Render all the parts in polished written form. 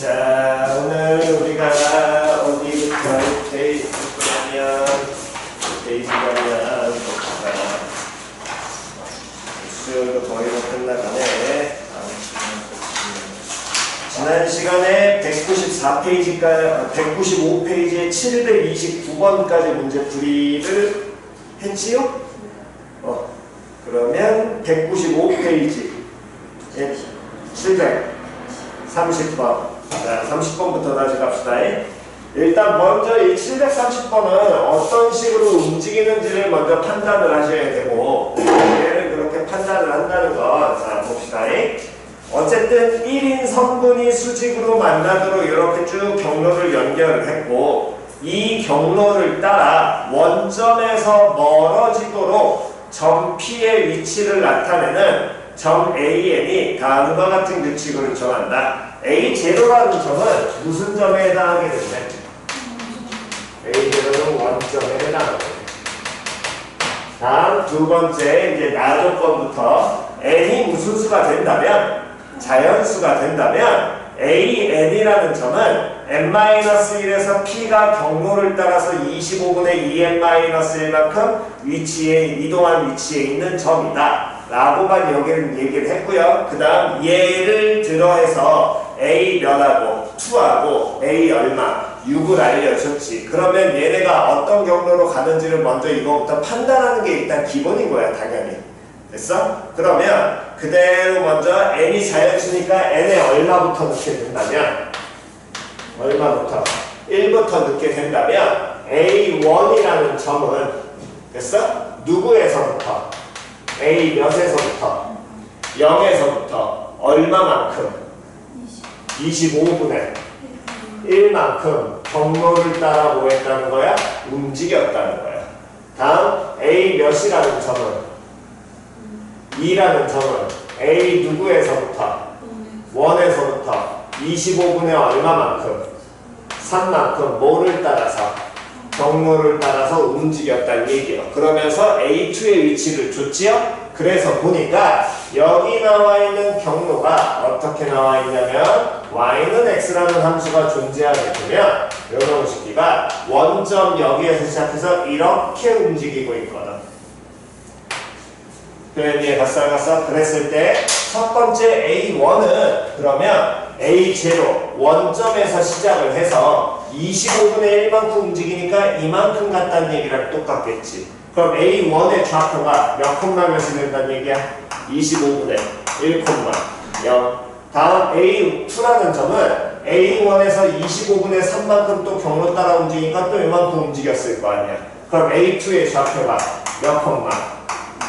자, 오늘 우리가 어디부터 페이지가면 봅시다. 수요일도 거의 다 끝나가네. 지난 시간에 194페이지까지, 195페이지에 729번까지 문제 풀이를 했지요? 그러면 195페이지 730번. 자, 30번부터 다시 갑시다. 일단 먼저 이 730번은 어떤 식으로 움직이는지를 먼저 판단을 하셔야 되고, 얘를 그렇게 판단을 한다는 건, 자, 봅시다. 어쨌든 1인 성분이 수직으로 만나도록 이렇게 쭉 경로를 연결을 했고, 이 경로를 따라 원점에서 멀어지도록 점 P의 위치를 나타내는 점 AN이 다음과 같은 규칙으로 정한다. A0라는 점은 무슨 점에 해당하게 되네? A0는 원점에 해당하게 돼. 다음 두 번째 이제 나조건부터 n이 무슨 수가 된다면, 자연수가 된다면 AN이라는 점은 n-1에서 P가 경로를 따라서 25분의 2n-1만큼 이동한 위치에 있는 점이다 라고만 여기는 얘기를 했고요. 그 다음 얘를 들어해서 A 몇하고 2하고 A 얼마 6을 알려줬지. 그러면 얘네가 어떤 경로로 가는지를 먼저 이거부터 판단하는 게 일단 기본인 거야, 당연히. 됐어? 그러면 그대로 먼저 n이 자연수니까 n에 얼마부터 넣게 된다면, 얼마부터? 1부터 넣게 된다면 A1이라는 점은, 됐어? 누구에서부터? A 몇에서부터? 0에서부터 얼마만큼? 25분의 1만큼 경로를 따라 뭐 했다는 거야? 움직였다는 거야. 다음 A 몇이라는 점은, 2라는 점은 A 누구에서부터? 1에서부터 25분의 얼마만큼? 3만큼 뭐를 따라서? 경로를 따라서 움직였다는 얘기예요. 그러면서 A2의 위치를 줬지요? 그래서 보니까 여기 나와 있는 경로가 어떻게 나와 있냐면 y는 x라는 함수가 존재하게 되면 이런 식기가 원점 여기에서 시작해서 이렇게 움직이고 있거든. 표현 이해갔어? 그랬을 때 첫 번째 A1은 그러면 A0 원점에서 시작을 해서 25분의 1만큼 움직이니까 이만큼 같다는 얘기랑 똑같겠지. 그럼 A1의 좌표가 몇 콤마 몇이 된다는 얘기야? 25분의 1 콤마 0. 다음 A2라는 점은 A1에서 25분의 3만큼 또 경로 따라 움직이니까 또 이만큼 움직였을 거 아니야. 그럼 A2의 좌표가 몇 콤마?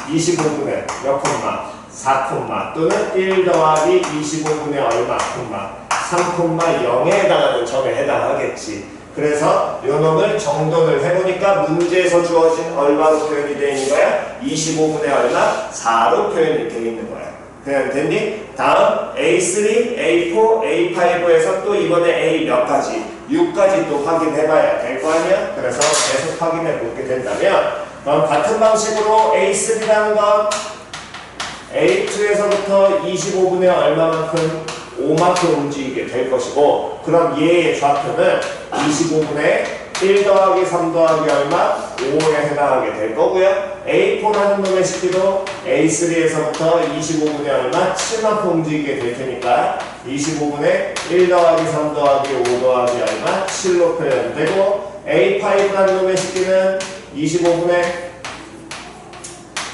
25분의 몇 콤마? 4 콤마 또는 1 더하기 25분의 얼마 콤마 3 콤마 0에 해당하는 점에 해당하겠지. 그래서 요 놈을 정돈을 해보니까 문제에서 주어진 얼마로 표현이 되어 있는 거야? 25분의 얼마? 4로 표현이 되어 있는 거야. 그냥 됐니? 다음 A3, A4, A5에서 또 이번에 A 몇 가지? 6까지 또 확인해봐야 될 거 아니야? 그래서 계속 확인해보게 된다면 그럼 같은 방식으로 A3라는 건 A2에서부터 25분의 얼마만큼? 5만큼 움직이게 될 것이고, 그럼 얘의 좌표는 25분의 1 더하기 3 더하기 얼마? 5에 해당하게 될 거고요. A4라는 놈의 식기도 A3에서부터 25분의 얼마? 7만큼 움직이게 될 테니까 25분의 1 더하기 3 더하기 5 더하기 얼마? 7로 표현되고, A5라는 놈의 식기는 25분의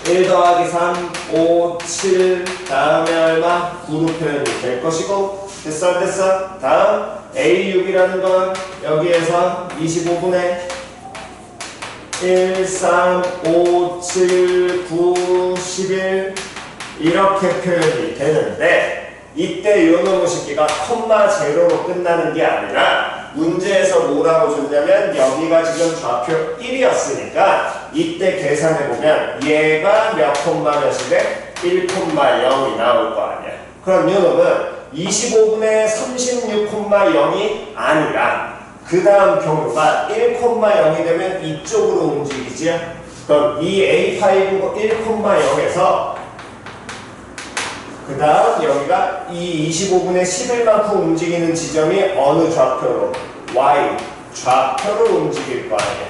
1 더하기 3, 5, 7, 다음에 얼마? 9로 표현이 될 것이고, 됐어? 다음 A6이라는 건 여기에서 25분의 1, 3, 5, 7, 9, 11 이렇게 표현이 되는데, 이때 요 놈의 식기가 콤마 제로로 끝나는 게 아니라 문제에서 뭐라고 줬냐면 여기가 지금 좌표 1이었으니까 이때 계산해보면 얘가 몇 콤마 몇이 돼? 1 콤마 0이 나올 거 아니야. 그럼 요 놈은 25분의 36 콤마 0이 아니라 그 다음 경우가 1 콤마 0이 되면 이쪽으로 움직이지. 그럼 이 A5 1 콤마 0에서 그 다음 여기가 이 25분의 11만큼 움직이는 지점이 어느 좌표로? Y 좌표로 움직일 거 아니야.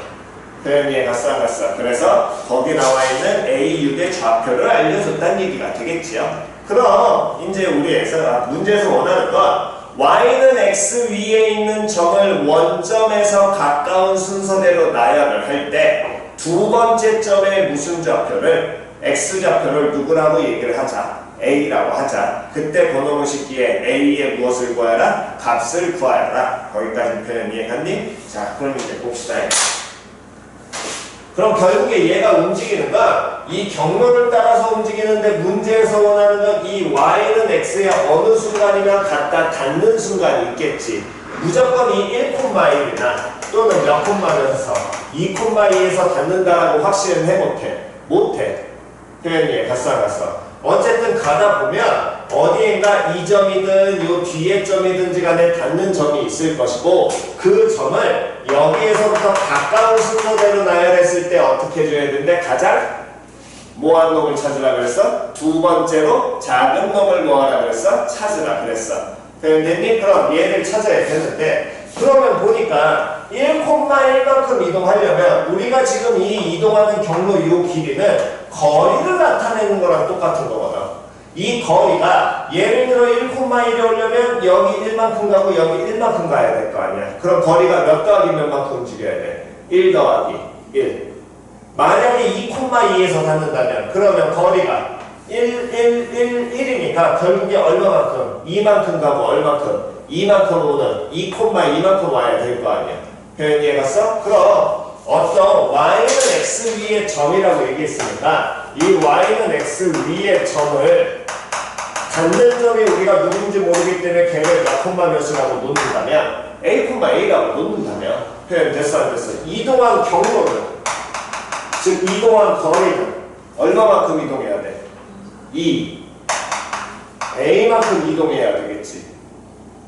그럼 얘가 쌍갔어. 그래서 거기 나와 있는 A육의 좌표를 알려줬다는 얘기가 되겠지요. 그럼 이제 우리에서 문제에서 원하는 건 Y는 X 위에 있는 점을 원점에서 가까운 순서대로 나열을 할 때 두 번째 점에 무슨 좌표를 X좌표를 누구라고 얘기를 하자. A라고 하자. 그때 번호물 식기에 A의 무엇을 구하라? 값을 구하라. 거기까지 표현 이해갔니? 자, 그럼 이제 봅시다. 그럼 결국에 얘가 움직이는 건 이 경로를 따라서 움직이는데 문제에서 원하는 건 이 Y는 X의 어느 순간이면 갖다 닿는 순간이 있겠지. 무조건 이 1,1이나 또는 몇 콤마면서 2,2에서 닿는다라고 확신은 못해. 표현이에 갔어. 어쨌든 가다 보면 어디인가 이 점이든 요 뒤에 점이든지 간에 닿는 점이 있을 것이고 그 점을 여기에서부터 가까운 순서대로 나열했을 때 어떻게 해줘야 되는데 가장 뭐한 놈을 찾으라 그랬어? 두 번째로 작은 놈을 뭐하라 그랬어? 찾으라 그랬어. 됐니? 그럼 얘를 찾아야 되는데 그러면 보니까 1,1만큼 이동하려면 우리가 지금 이 이동하는 경로 이 길이는 거리를 나타내는 거랑 똑같은 거거든. 이 거리가 예를 들어 1,1이 오려면 여기 1만큼 가고 여기 1만큼 가야 될 거 아니야. 그럼 거리가 몇 더하기 몇 만큼 움직여야 돼? 1 더하기 1. 만약에 2,2에서 닿는다면 그러면 거리가 1이니까 결국에 얼마만큼? 2만큼 가고 얼마큼? 2만큼 오는 2,2만큼 와야 될 거 아니야. 표현 이해갔어? 그럼 어떤 y는 x 위의 점이라고 얘기했으니까 이 y는 x 위의 점을 닿는 점이 우리가 누군지 모르기 때문에 걔를 몇 콤마 몇이라고 놓는다면 a,a라고 놓는다면 표현 됐어 안 됐어? 이동한 경로는 즉 이동한 거리는 얼마만큼 이동해야 돼? 2 a만큼 이동해야 되겠지.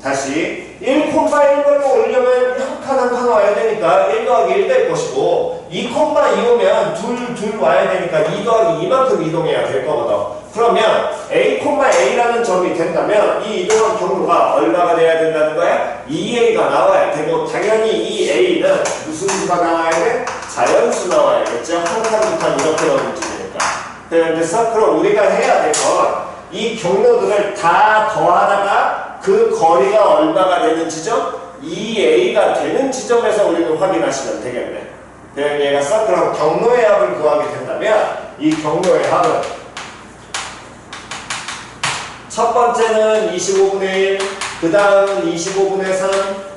다시 1,1걸로 오려면 한 칸 와야 되니까 1 더하기 1 될 것이고 2,2 오면 둘 와야 되니까 2 더하기 2만큼 이동해야 될 거거든. 그러면 a,a라는 점이 된다면 이 이동한 경로가 얼마가 돼야 된다는 거야? 2a가 나와야 되고 당연히 이 a는 무슨 수가 나와야 돼? 자연수 나와야겠죠. 한 칸, 두 칸 이렇게 움직이니까. 그래서 그럼 우리가 해야 될 건 이 경로들을 다 더하다가 그 거리가 얼마가 되는 지점? 2a가 되는 지점에서 우리는 확인하시면 되겠네. 이해갔어? 그럼 경로의 합을 구하게 된다면 이 경로의 합은 첫 번째는 25분의 1, 그 다음은 25분의 3,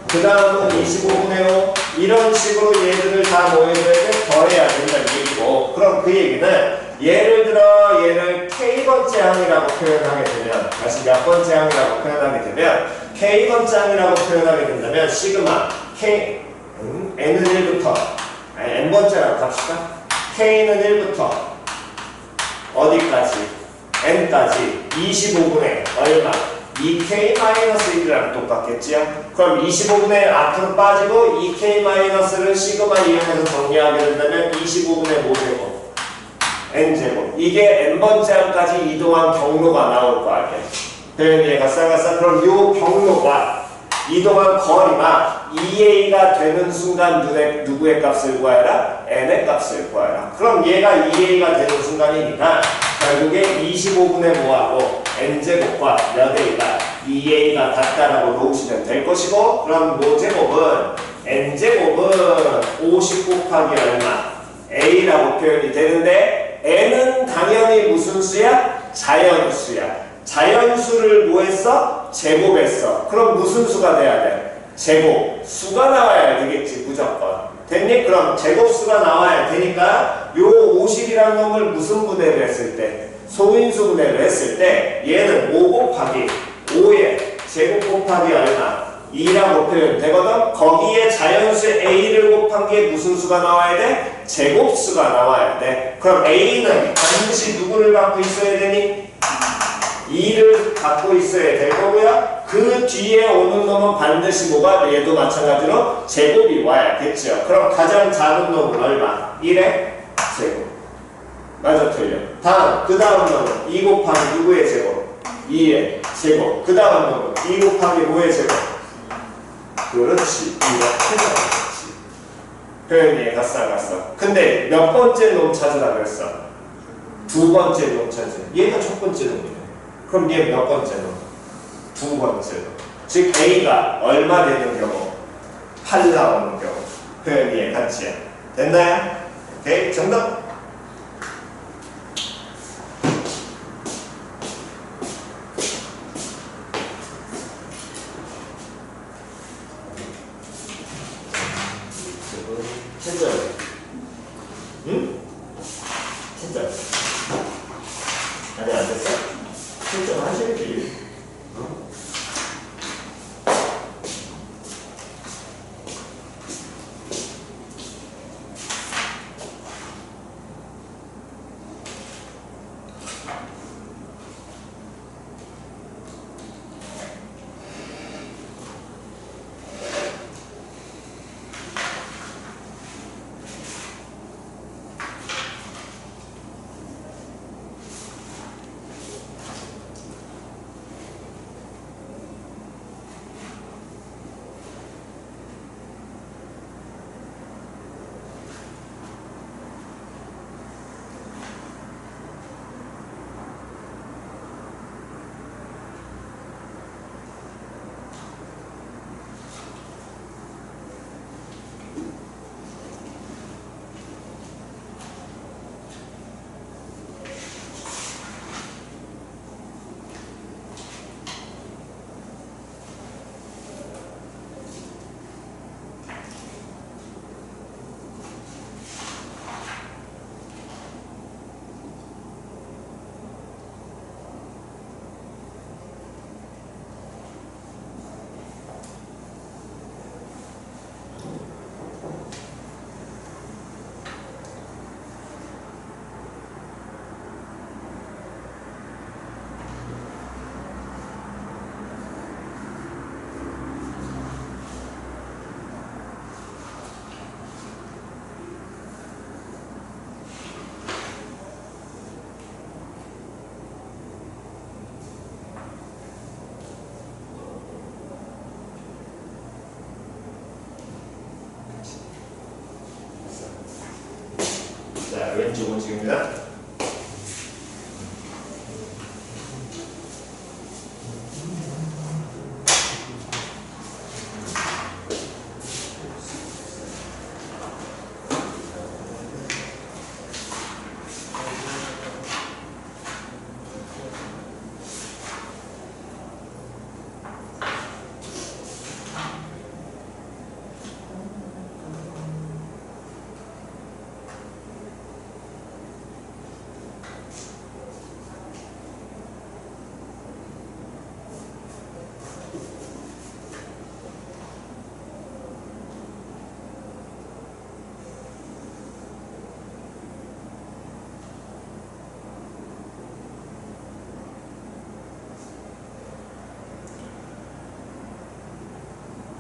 그 다음은 25분의 5 이런 식으로 얘들을 다 모여줘야 더해야 된다는 얘기고 그럼 그 얘기는 예를 들어 얘를 k번째 항이라고 표현하게 되면 다시 몇 번째 항이라고 표현하게 되면 k번째 항이라고 표현하게 된다면 시그마 k n은 1부터 n번째라고 합시다. k는 1부터 어디까지? n까지 25분의 얼마? 2k-1이랑 똑같겠지요? 그럼 25분의 앞으로 빠지고 2k-를 시그마 이용해서 정리하게 된다면 25분의 모제곱 n제곱 이게 n번째 항까지 이동한 경로가 나올 거 아니야. 표현이해가 싸갔어. 그럼 요 경로가 이동한 거리가 2a가 되는 순간 누구의 값을 구하라? n의 값을 구하라. 그럼 얘가 2a가 되는 순간이니까 결국에 25분의 뭐하고 n제곱과 몇 a가 2a가 같다라고 놓으시면 될 것이고 그럼 모제곱은 n제곱은 50 곱하기 얼마? a라고 표현이 되는데 n은 당연히 무슨 수야? 자연수야. 자연수를 뭐 했어? 제곱했어. 그럼 무슨 수가 돼야 돼? 제곱. 수가 나와야 되겠지 무조건. 됐니? 그럼 제곱수가 나와야 되니까 요 50이라는 놈을 무슨 분해를 했을 때? 소인수 분해를 했을 때 얘는 5 곱하기 5에 제곱 곱하기 얼마? 2라고 표현되거든? 거기에 자연수 a를 곱한 게 무슨 수가 나와야 돼? 제곱수가 나와야 돼. 그럼 a는 반드시 누구를 갖고 있어야 되니? 2를 갖고 있어야 될 거고요. 그 뒤에 오는 놈은 반드시 뭐가? 얘도 마찬가지로 제곱이 와야겠죠. 그럼 가장 작은 놈은 얼마? 1의 제곱. 맞아 틀려. 다음 그 다음 놈은 2 곱하기 누구의 제곱? 2의 제곱. 그 다음 놈은 2 곱하기 5의 제곱. 그렇지. 이렇게 잡았지. 표현이 갔어. 근데 몇 번째 놈 찾으라 그랬어? 두 번째 놈 찾으. 얘가 첫 번째 놈이네. 그럼 얘 몇 번째 놈? 두 번째 놈. 즉 A가 얼마 되는 경우? 8 나오는 경우. 표현이 같이. 됐나요? 오케이. 정답. 친절. 응? 친절. 아직 안 됐어? 친절 하셔야지. 자, 왼쪽 움직입니다.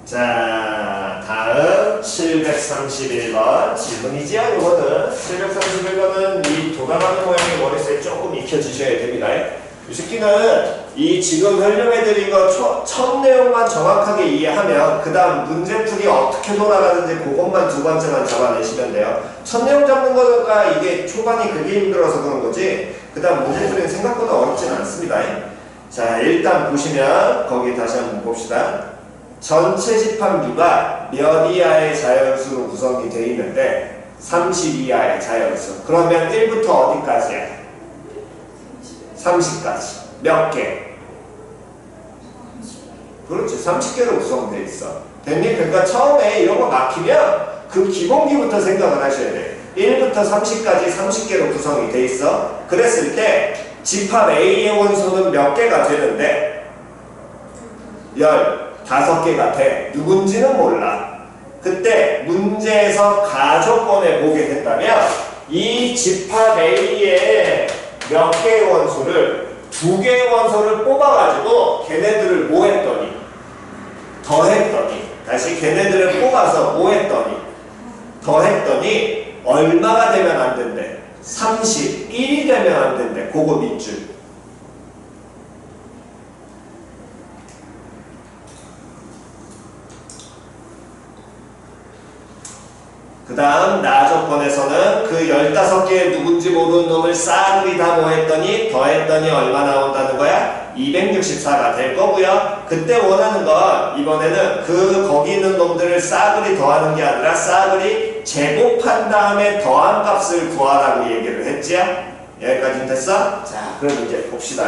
자, 다음 731번 질문이지요. 이거는 731번은 이 돌아가는 모양의 머릿속에 조금 익혀주셔야 됩니다. 이 새끼는 이 지금 설명해드린 거 첫 내용만 정확하게 이해하면 그 다음 문제풀이 어떻게 돌아가는지 그것만 두 번째만 잡아내시면 돼요. 첫 내용 잡는 거가 이게 초반이 그게 힘들어서 그런 거지 그 다음 문제풀이는 생각보다 어렵진 않습니다. 자, 일단 보시면 거기 다시 한번 봅시다. 전체 집합류가 몇 이하의 자연수로 구성이 되어 있는데 30 이하의 자연수. 그러면 1부터 어디까지야? 30까지. 몇 개? 그렇지. 30개로 구성되어 있어. 됐니? 그러니까 처음에 이런 거 막히면 그 기본기부터 생각을 하셔야 돼. 1부터 30까지 30개로 구성이 되어 있어. 그랬을 때 집합 A의 원소는 몇 개가 되는데 15개가 돼. 누군지는 몰라. 그때 문제에서 가조건에 보게 된다면 이 집합 A의 몇 개의 원소를 2개의 원소를 뽑아가지고 걔네들을 뭐 했더니 더했더니 다시 걔네들을 뽑아서 뭐 했더니 더했더니 얼마가 되면 안 된대? 31이 되면 안 된대. 그거 밑줄. 그 다음 나 조건에서는 그 15개의 누군지 모르는 놈을 싸그리 다 뭐했더니 더했더니 얼마 나온다는 거야? 264가 될 거고요. 그때 원하는 건 이번에는 그 거기 있는 놈들을 싸그리 더하는 게 아니라 싸그리 제곱한 다음에 더한 값을 구하라고 얘기를 했지요? 여기까지는 됐어? 자, 그럼 이제 봅시다.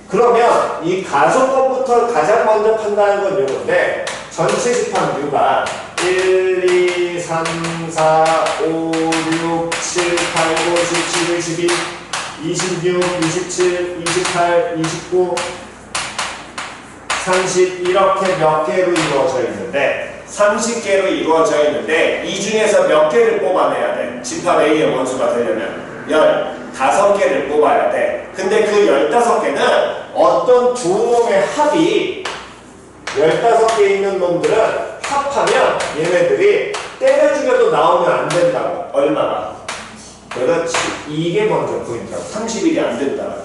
그러면 이 가속건부터 가장 먼저 판단하는 건 요건데 전체 집합 류가 1, 2, 3, 4, 5, 6, 7, 8, 9, 17, 22, 26, 27, 28, 29, 30 이렇게 몇 개로 이루어져 있는데 30개로 이루어져 있는데 이 중에서 몇 개를 뽑아내야 돼. 집합 A의 원수가 되려면 15개를 뽑아야 돼. 근데 그 15개는 어떤 두 놈의 합이 15개 있는 놈들은 합하면 얘네들이 때려 죽여도 나오면 안 된다고. 얼마나? 그렇지. 이게 먼저 포인트야. 30일이 안 된다.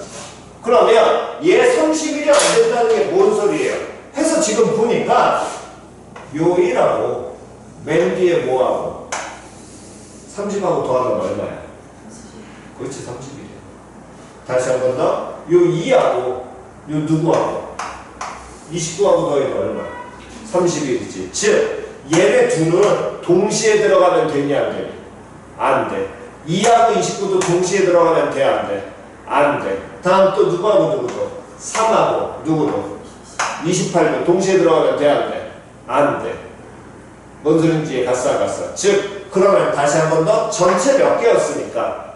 그러면 얘 30일이 안 된다는 게 뭔 소리예요? 해서 지금 보니까 요 1하고 맨 뒤에 뭐하고 30하고 더하면 얼마야? 그렇지. 30일이야. 다시 한 번 더. 요 2하고 요 누구하고 29하고 더해도 얼마? 30일이지. 즉 얘네 둘은 동시에 들어가면 되냐 안 돼? 안 돼. 2하고 29도 동시에 들어가면 돼 안 돼? 안 돼. 다음 또 누구하고 누구도? 3하고 누구도? 28도 동시에 들어가면 돼 안 돼? 안 돼. 뭔 소린지 갔어 안 갔어? 즉 그러면 다시 한 번 더 전체 몇 개였으니까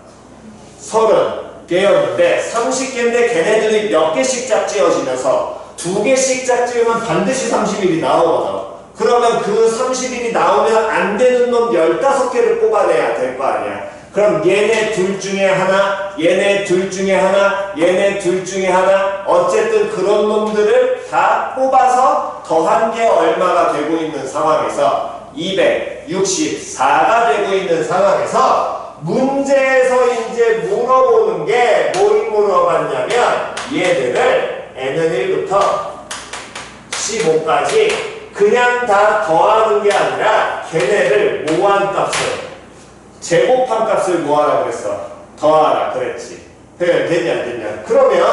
30개였는데 30개인데 걔네들이 몇 개씩 짝지어지면서 2개씩 짝지으면 반드시 30일이 나오거든. 그러면 그 30일이 나오면 안 되는 놈 15개를 뽑아내야 될 거 아니야. 그럼 얘네 둘 중에 하나, 얘네 둘 중에 하나, 얘네 둘 중에 하나 어쨌든 그런 놈들을 다 뽑아서 더한 게 얼마가 되고 있는 상황에서 264가 되고 있는 상황에서 문제에서 이제 물어보는 게 뭘 물어봤냐면 얘들을 N은 1부터 15까지 그냥 다 더하는 게 아니라 걔네를 모한 값을 제곱한 값을 뭐하라 그랬어? 더하라 그랬지. 됐냐 안 됐냐? 그러면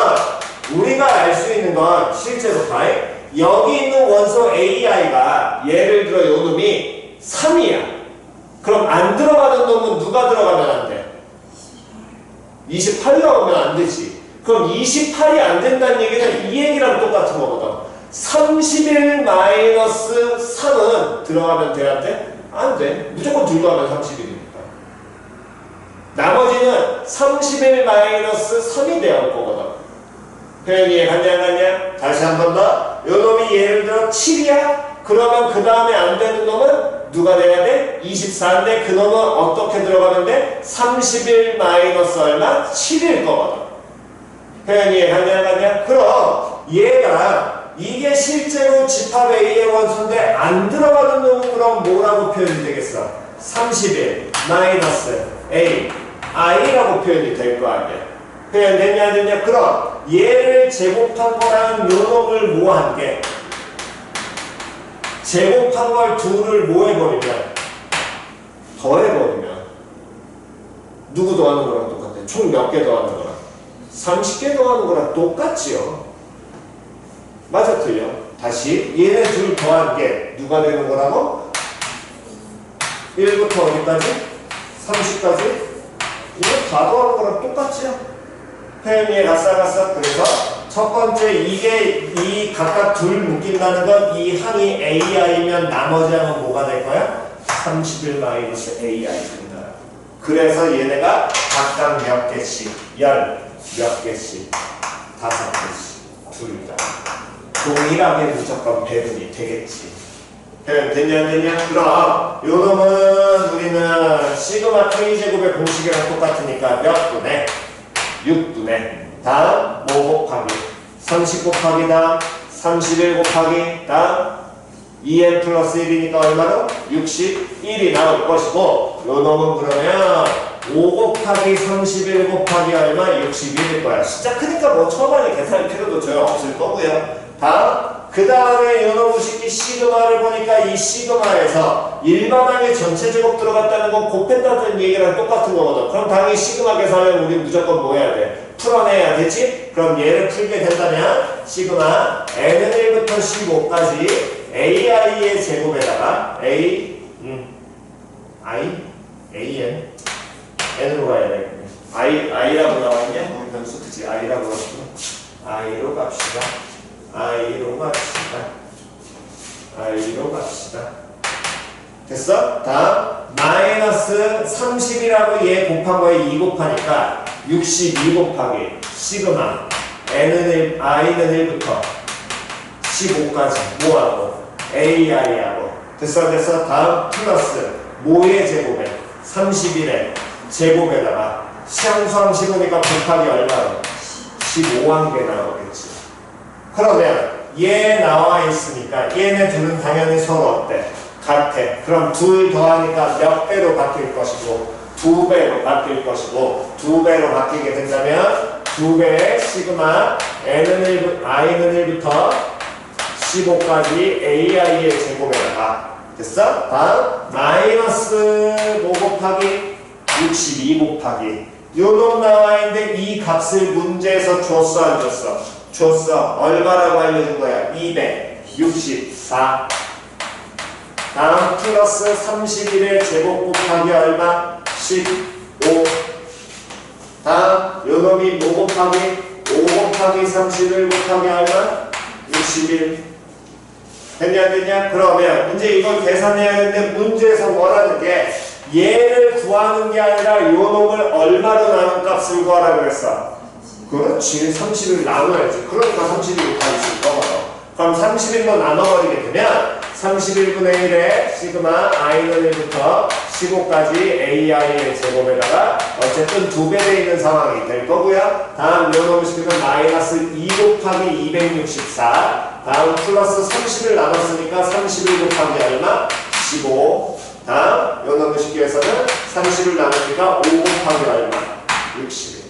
우리가 알 수 있는 건 실제로 여기 있는 원소 AI가 예를 들어 요 놈이 3이야. 그럼 안 들어가는 놈은 누가 들어가면 안 돼? 28이 나오면 안 되지. 그럼 28이 안 된다는 얘기는 이 얘기랑 똑같은 거거든. 31 마이너스 3은 들어가면 돼야 돼? 안 돼. 무조건 들고 하면 31이니까. 나머지는 31 마이너스 3이 돼야 할 거거든. 표현이 갔냐 안 갔냐? 다시 한 번 더. 요 놈이 예를 들어 7이야? 그러면 그 다음에 안 되는 놈은 누가 돼야 돼? 24인데 그 놈은 어떻게 들어가면 돼? 31 마이너스 얼마? 7일 거거든. 표현이 갔냐 안 갔냐? 그럼 얘가 이게 실제로 집합 A의 원소인데 안 들어가는 놈은 그럼 뭐라고 표현이 되겠어? 31 마이너스 A I라고 표현이 될 거 아니야. 표현 됐냐 안 됐냐? 그럼 얘를 제곱한 거랑 요 놈을 뭐 한 게? 제곱한 걸 둘을 뭐 해버리면? 더해버리면 누구 더하는 거랑 똑같아? 총 몇 개 더하는 거랑? 30개 더하는 거랑 똑같지요. 맞아 틀려? 다시 얘네 둘 더한 게 누가 되는 거라고? 1부터 어디까지? 30까지? 이거 다 더하는 거랑 똑같지요? 표현이 갔어. 그래서 첫 번째 이게 이 각각 둘 묶인다는 건 이 항이 AI면 나머지 항은 뭐가 될 거야? 31 마이너스 AI 된다. 그래서 얘네가 각각 몇 개씩? 몇 개씩? 5개씩 둘 다. 동일하게 무조건 배분이 되겠지. 표현 됐냐 안 됐냐? 그럼 요 놈은 우리는 시그마 K제곱의 공식이랑 똑같으니까 몇 분의? 6분의 다음 5 곱하기 30 곱하기 다음 31 곱하기 다음 2n 플러스 1이니까 얼마로? 61이 나올 것이고 요 놈은 그러면 5 곱하기 31 곱하기 얼마? 61일 거야. 숫자 크니까 뭐 처음에 계산할 필요도 전혀 없을 거고요. 다음 그 다음에 요놈 식기 시그마를 보니까 이 시그마에서 일반항의 전체 제곱 들어갔다는 건 곱했다는 얘기랑 똑같은 거거든. 그럼 당연히 시그마 계산하면 우리 무조건 뭐 해야 돼? 풀어내야 되지? 그럼 얘를 풀게 된다면 시그마 n은 1부터 15까지 ai의 제곱에다가 an n으로 가야 돼. i라고 나와있냐? 우리 변수 그치? i라고 나왔구나. i로 갑시다. i로 갑시다. 됐어? 다음 마이너스 30이라고 얘 곱한 거에 2 곱하니까 62 곱하기 시그마 i는 1부터 15까지 뭐하고 ai하고 됐어? 다음 플러스 모의 제곱에 31의 제곱에다가 상수항식이니까 곱하기 얼마로? 15한 개 나오겠지. 그러면 얘 나와 있으니까 얘네 둘은 당연히 서로 어때? 같아. 그럼 둘 더하니까 몇 배로 바뀔 것이고 2배로 바뀔 것이고 2배로 바뀌게 된다면 2배의 시그마 i는 1부터 15까지 ai의 제곱에다가 됐어? 다음 마이너스 5 곱하기 62 곱하기 요놈 나와있는데 이 값을 문제에서 줬어 안 줬어? 줬어. 얼마라고 알려준 거야? 264. 다음 플러스 31의 제곱 곱하기 얼마? 15. 다음 요놈이 뭐 곱하기? 5 곱하기 31 곱하기 얼마? 61. 됐냐? 그러면 이제 이걸 계산해야 되는데 문제에서 원하는 게 얘를 구하는 게 아니라 요 놈을 얼마로 나눈 값을 구하라고 그랬어. 그렇지. 30을 나눠야지. 그러니까 31 곱하기 10 거거든. 그럼 31로 나눠버리게 되면 31분의 1에 시그마 i는 1부터 15까지 ai의 제곱에다가 어쨌든 2배 돼 있는 상황이 될 거고요. 다음 요 놈을 시키면 마이너스 2 곱하기 264. 다음 플러스 30을 나눴으니까 31 곱하기 얼마? 15. 다음 요 놈을 쉽게 해서는 30을 나누니까 5 곱하기 얼마? 60.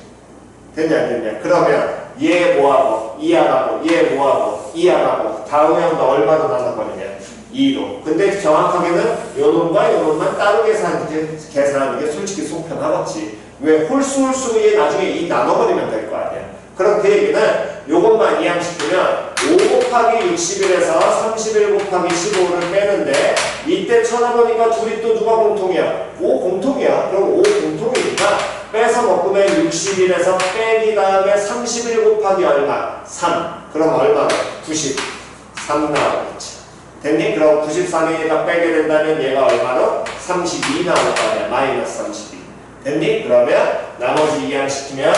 됐냐? 그러면 얘 뭐하고? 2하고 얘 뭐하고? 2하고 다음 형도 얼마로 나눠버리냐? 2로. 근데 정확하게는 요 놈과 요 놈만 따로 계산하는 게 솔직히 속 편하겠지. 왜? 홀수에 나중에 2 나눠버리면 될 거 아니야. 그럼 그 얘기는 요것만 이항시키면 5 곱하기 61에서 31 곱하기 15를 빼는데 이때 쳐다보니까 둘이 또 누가 공통이야? 5 공통이야. 그럼 5 공통이니까 빼서 먹으면 61에서 빼기 다음에 31 곱하기 얼마? 3. 그럼 얼마나? 93 나오겠지. 됐니? 그럼 93이니까 빼게 된다면 얘가 얼마로? 32 나올 거 아니야. 마이너스 32. 됐니? 그러면 나머지 이항시키면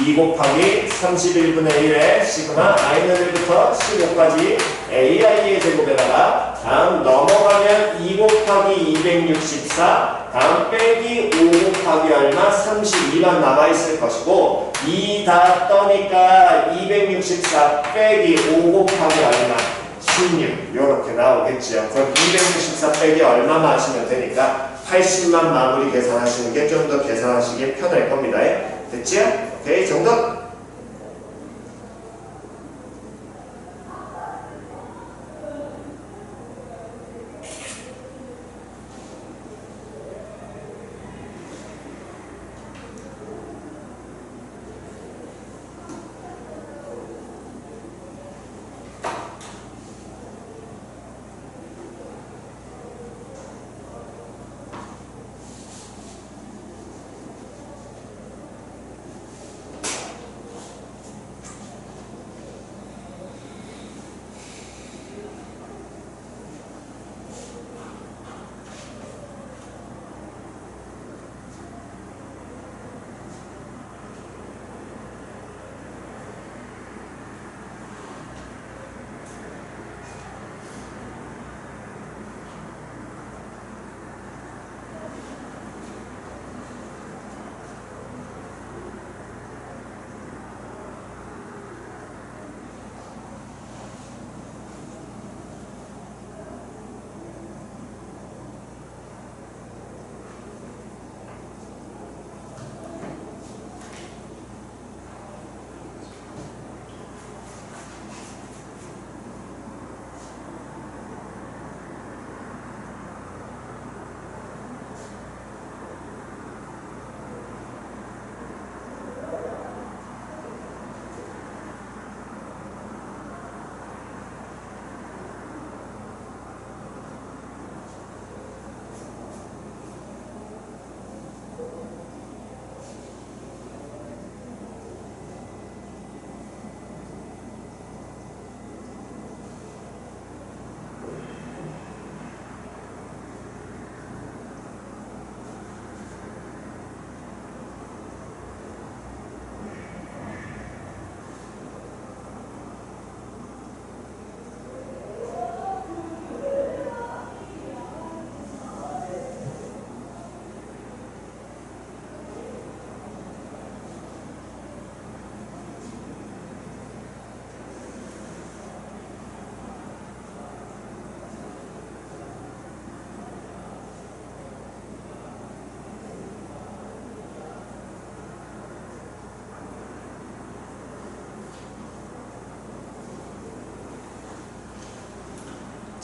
2 곱하기 31분의 1에 시그마 i는 1부터 15까지 ai의 제곱에다가 다음 넘어가면 2 곱하기 264 다음 빼기 5 곱하기 얼마? 32만 남아있을 것이고 2 다 떠니까 264 빼기 5 곱하기 얼마? 16 요렇게 나오겠지요. 그럼 264 빼기 얼마만 하시면 되니까 80만 마무리 계산하시는 게 좀 더 계산하시기 편할 겁니다. 됐지요? 오케이, 정답!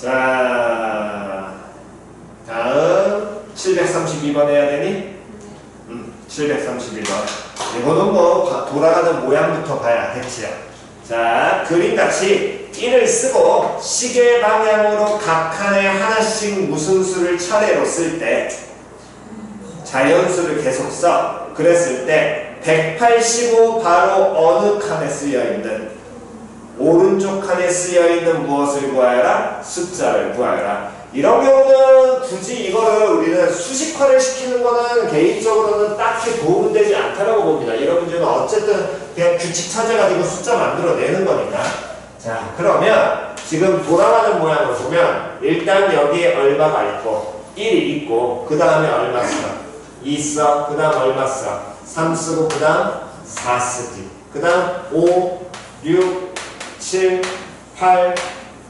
자, 다음 732번 해야 되니? 731번. 이거는 뭐 돌아가는 모양부터 봐야 됐지요. 자, 그림같이 1을 쓰고 시계 방향으로 각 칸에 하나씩 무슨 수를 차례로 쓸 때 자연수를 계속 써. 그랬을 때 185 바로 어느 칸에 쓰여있는 오른쪽 칸에 쓰여있는 무엇을 구하여라? 숫자를 구하여라. 이런 경우는 굳이 이거를 우리는 수식화를 시키는 거는 개인적으로는 딱히 도움은 되지 않다라고 봅니다. 이런 문제는 어쨌든 그냥 규칙 찾아가지고 숫자 만들어내는 거니까. 자, 그러면 지금 돌아가는 모양을 보면 일단 여기에 얼마가 있고 1이 있고 그 다음에 얼마 써? 2 써. 그 다음 얼마 써? 3 쓰고 그 다음 4 쓰기. 그 다음 5, 6, 7, 8,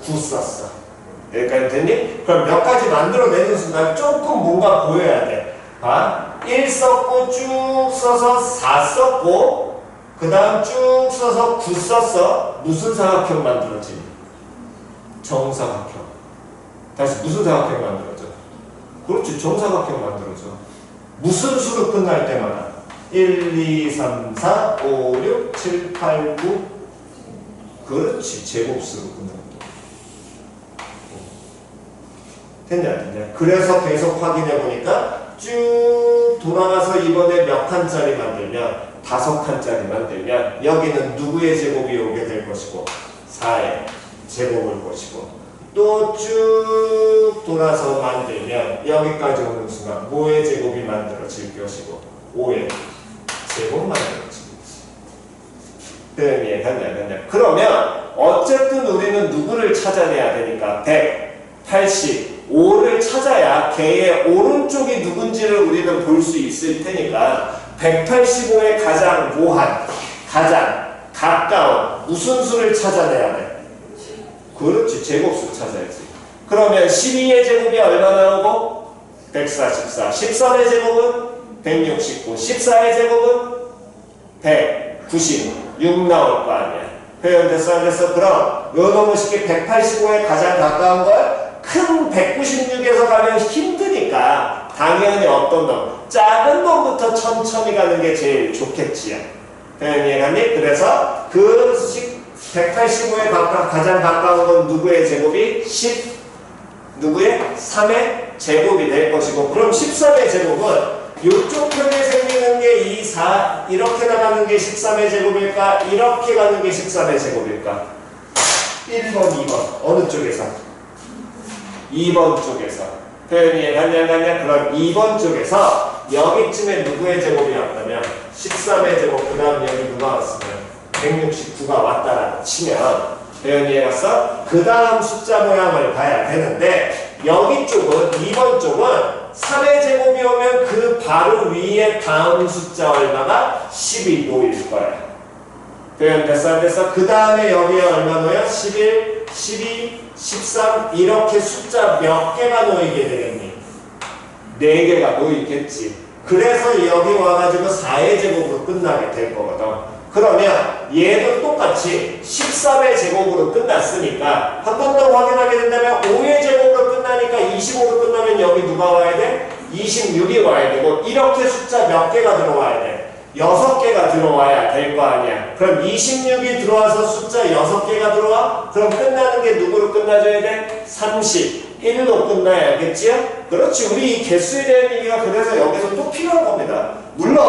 9 썼어. 여기까지 됐니? 그럼 몇 가지 만들어내는 순간 조금 뭔가 보여야 돼. 봐. 1 썼고 쭉 써서 4 썼고 그 다음 쭉 써서 9 썼어. 무슨 사각형 만들어지니? 정사각형. 다시 무슨 사각형 만들어져? 그렇지, 정사각형 만들어져. 무슨 수로 끝날 때마다 1, 2, 3, 4, 5, 6, 7, 8, 9 그렇지, 제곱수로 끝난다. 됐냐? 그래서 계속 확인해 보니까 쭉 돌아가서 이번에 몇 칸짜리 만들면 5칸짜리 만들면 여기는 누구의 제곱이 오게 될 것이고 4의 제곱을 것이고 또 쭉 돌아서 만들면 여기까지 오는 순간 5의 제곱이 만들어질 것이고 5의 제곱 만들어질 것이고 그러면 됐냐? 그러면 어쨌든 우리는 누구를 찾아내야 되니까 185를 찾아야 걔의 오른쪽이 누군지를 우리는 볼 수 있을 테니까 185의 가장 모한, 가장 가까운 무슨 수를 찾아내야 돼? 그렇지, 제곱수 찾아야지. 그러면 12의 제곱이 얼마 나오고? 144. 13의 제곱은 169. 14의 제곱은 196 나올 거 아니야. 표현됐어, 안 됐어? 그럼 요놈의 쉽게 185에 가장 가까운 걸 큰 196에서 가면 힘드니까 당연히 어떤 놈? 작은 놈부터 천천히 가는 게 제일 좋겠지요. 이해가니? 그래서 그 185에 가장 가까운 건 누구의 제곱이? 10 누구의? 3의 제곱이 될 것이고 그럼 13의 제곱은 이쪽 편에 생기는 게 2, 4 이렇게 나가는 게 13의 제곱일까? 이렇게 가는 게 13의 제곱일까? 1번, 2번 어느 쪽에서? 2번 쪽에서 표현이 갔냐? 그럼 2번 쪽에서 여기쯤에 누구의 제곱이었다면 13의 제곱 그 다음 여기 누가 왔으면 169가 왔다라고 치면 표현이 갔어? 그 다음 숫자 모양을 봐야 되는데 여기 쪽은 2번 쪽은 3의 제곱이 오면 그 바로 위에 다음 숫자 얼마가 10이 놓일 거야. 표현됐어? 안 됐어? 그 다음에 여기에 얼마 놓여? 11, 12, 13 이렇게 숫자 몇 개가 놓이게 되겠니? 4개가 놓이겠지. 그래서 여기 와가지고 4의 제곱으로 끝나게 될 거거든. 그러면 얘도 똑같이 13의 제곱으로 끝났으니까 한 번 더 확인하게 된다면 5의 제곱으로 끝나니까 25로 끝나면 여기 누가 와야 돼? 26이 와야 되고 이렇게 숫자 몇 개가 들어와야 돼? 6개가 들어와야 될 거 아니야. 그럼 26이 들어와서 숫자 6개가 들어와? 그럼 끝나는 게 누구로 끝나줘야 돼? 31로 끝나야겠지요? 그렇지. 우리 이 개수에 대한 얘기가 그래서 여기서 또 필요한 겁니다. 물론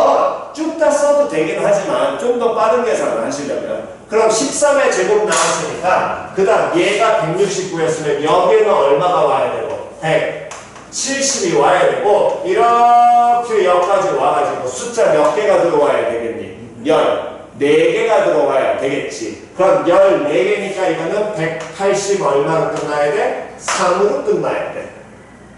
쭉 다 써도 되긴 하지만 좀 더 빠른 계산을 하시려면 그럼 13의 제곱 나왔으니까 그 다음 얘가 169였으면 여기는 얼마가 와야 되고 170이 와야 되고 이렇게 여기까지 와가지고 숫자 몇 개가 들어와야 되겠니? 14개가 들어와야 되겠지. 그럼 14개니까 이거는 180 얼마로 끝나야 돼? 3으로 끝나야 돼.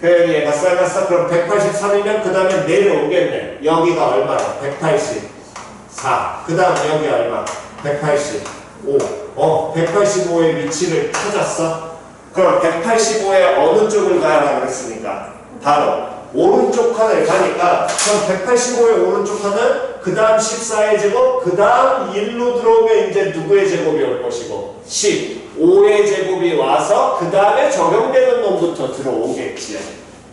표현이 갔어? 그럼 183이면 그 다음에 내려오겠네. 여기가 얼마나? 184. 그 다음 여기 얼마? 185. 185의 위치를 찾았어? 그럼 185의 어느 쪽을 가야 그랬으니까? 바로 오른쪽 칸을 가니까 그럼 185의 오른쪽 칸은 그 다음 14의 제곱, 그 다음 1로 들어오면 이제 누구의 제곱이 올 것이고 10. 5의 제곱이 와서 그 다음에 적용되는 놈부터 들어오겠지.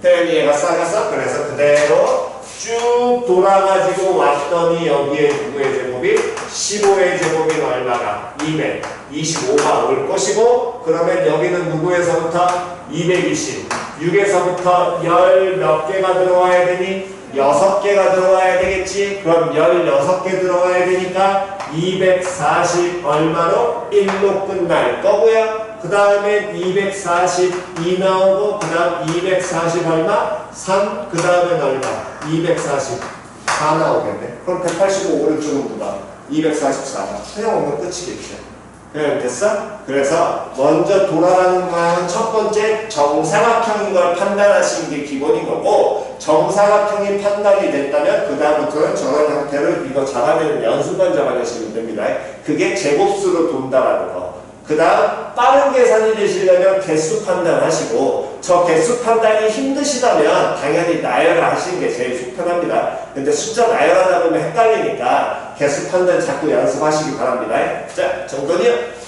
당연히 얘가 싸가서 그래서 그대로 쭉 돌아가지고 왔더니 여기에 누구의 제곱이 15의 제곱이 얼마가 225가 올 것이고 그러면 여기는 누구에서부터 220 6에서부터 열 몇 개가 들어와야 되니 6개가 들어와야 되겠지. 그럼 16개 들어와야 되니까 240 얼마로 1로 끝날 거고요. 그 다음에 242 나오고 그 다음 240 얼마? 3 그 다음엔 얼마? 244 나오겠네. 그럼 185 오른쪽은 누가? 244가 소용없는 끝이겠죠. 그래 됐어? 그래서 먼저 돌아가는 방향은 첫 번째 정사각형인 걸 판단하시는 게 기본인 거고 정사각형이 판단이 됐다면 그 다음부터는 저런 형태를 이거 잡아내는 연습만 잡아내시면 됩니다. 그게 제곱수로 돈다라는 거. 그 다음 빠른 계산이 되시려면 개수 판단하시고 저 개수 판단이 힘드시다면 당연히 나열을 하시는 게 제일 속편합니다. 근데 숫자 나열하다 보면 헷갈리니까 개수 판단 자꾸 연습하시기 바랍니다. 자, 정돈이요.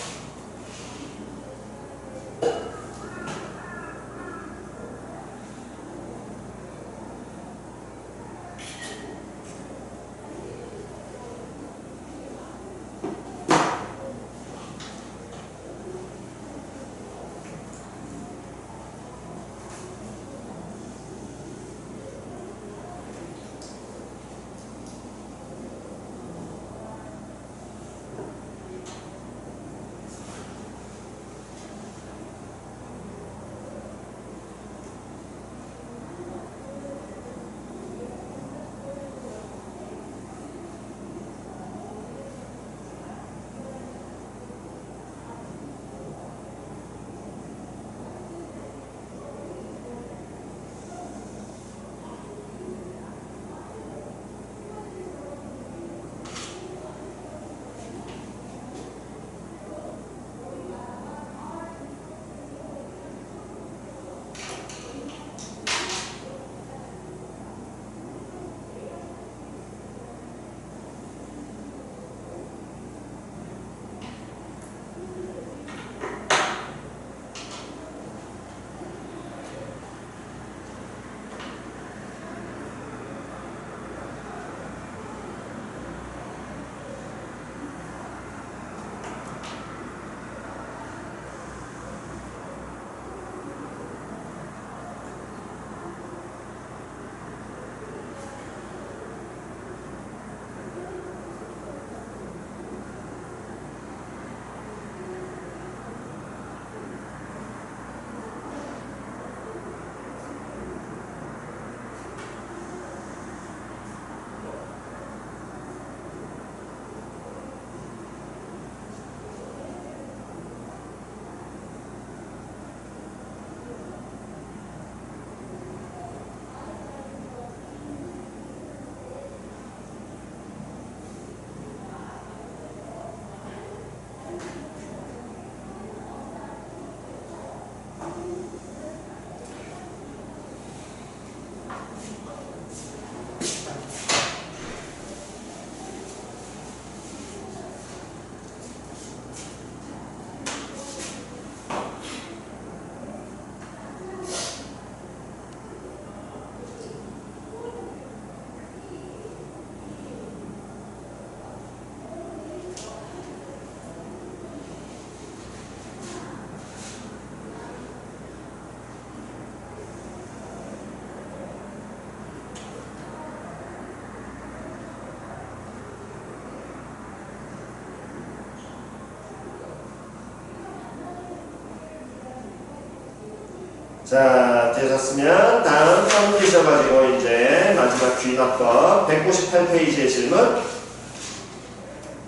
자, 되셨으면 다음 써보셔가지고 이제 마지막 귀납법 198페이지의 질문.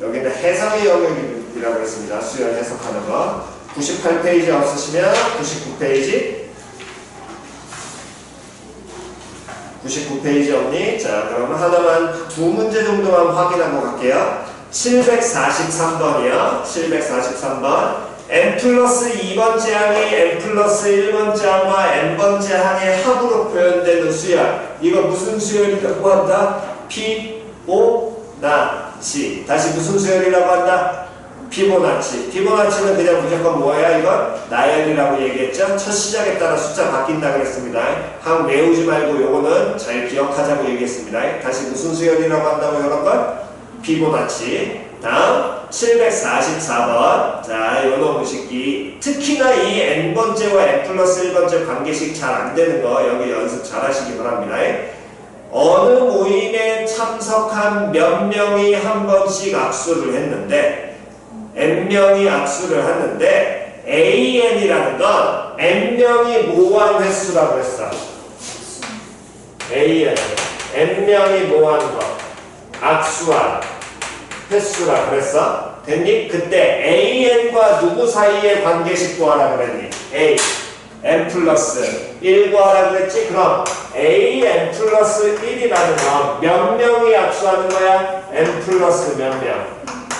여기는 해석의 영역이라고 했습니다. 수열 해석하는 거. 98페이지 없으시면 99페이지 99페이지 없니? 자, 그러면 하나만 두 문제 정도만 확인하고 갈게요. 743번이요. 743번. n 플러스 2번째 항이 n 플러스 1번째 항과 n번째 항의 합으로 표현되는 수열. 이거 무슨 수열이라고 한다? 피보나치. 다시 무슨 수열이라고 한다? 피보나치는 그냥 무조건 뭐야? 이건 나열이라고 얘기했죠? 첫 시작에 따라 숫자 바뀐다 그랬습니다. 항 외우지 말고 요거는 잘 기억하자고 얘기했습니다. 다시 무슨 수열이라고 한다고 이런 건? 피보나치. 다음 744번. 자, 요놈 무식기. 특히나 이 n번째와 n 플러스 1번째 관계식 잘 안 되는 거 여기 연습 잘 하시기 바랍니다. 어느 모임에 참석한 몇 명이 한 번씩 악수를 했는데 n명이 악수를 했는데 AN이라는 건 n명이 모한 횟수라고 했어. AN n명이 모한 거 악수한 횟수라 그랬어? 됐니? 그때 AN과 누구 사이의 관계식 구하라 그랬니? A n 플러스 1 구하라 그랬지? 그럼 AN 플러스 1이라는 건 몇 명이 악수하는 거야? n 플러스 몇 명?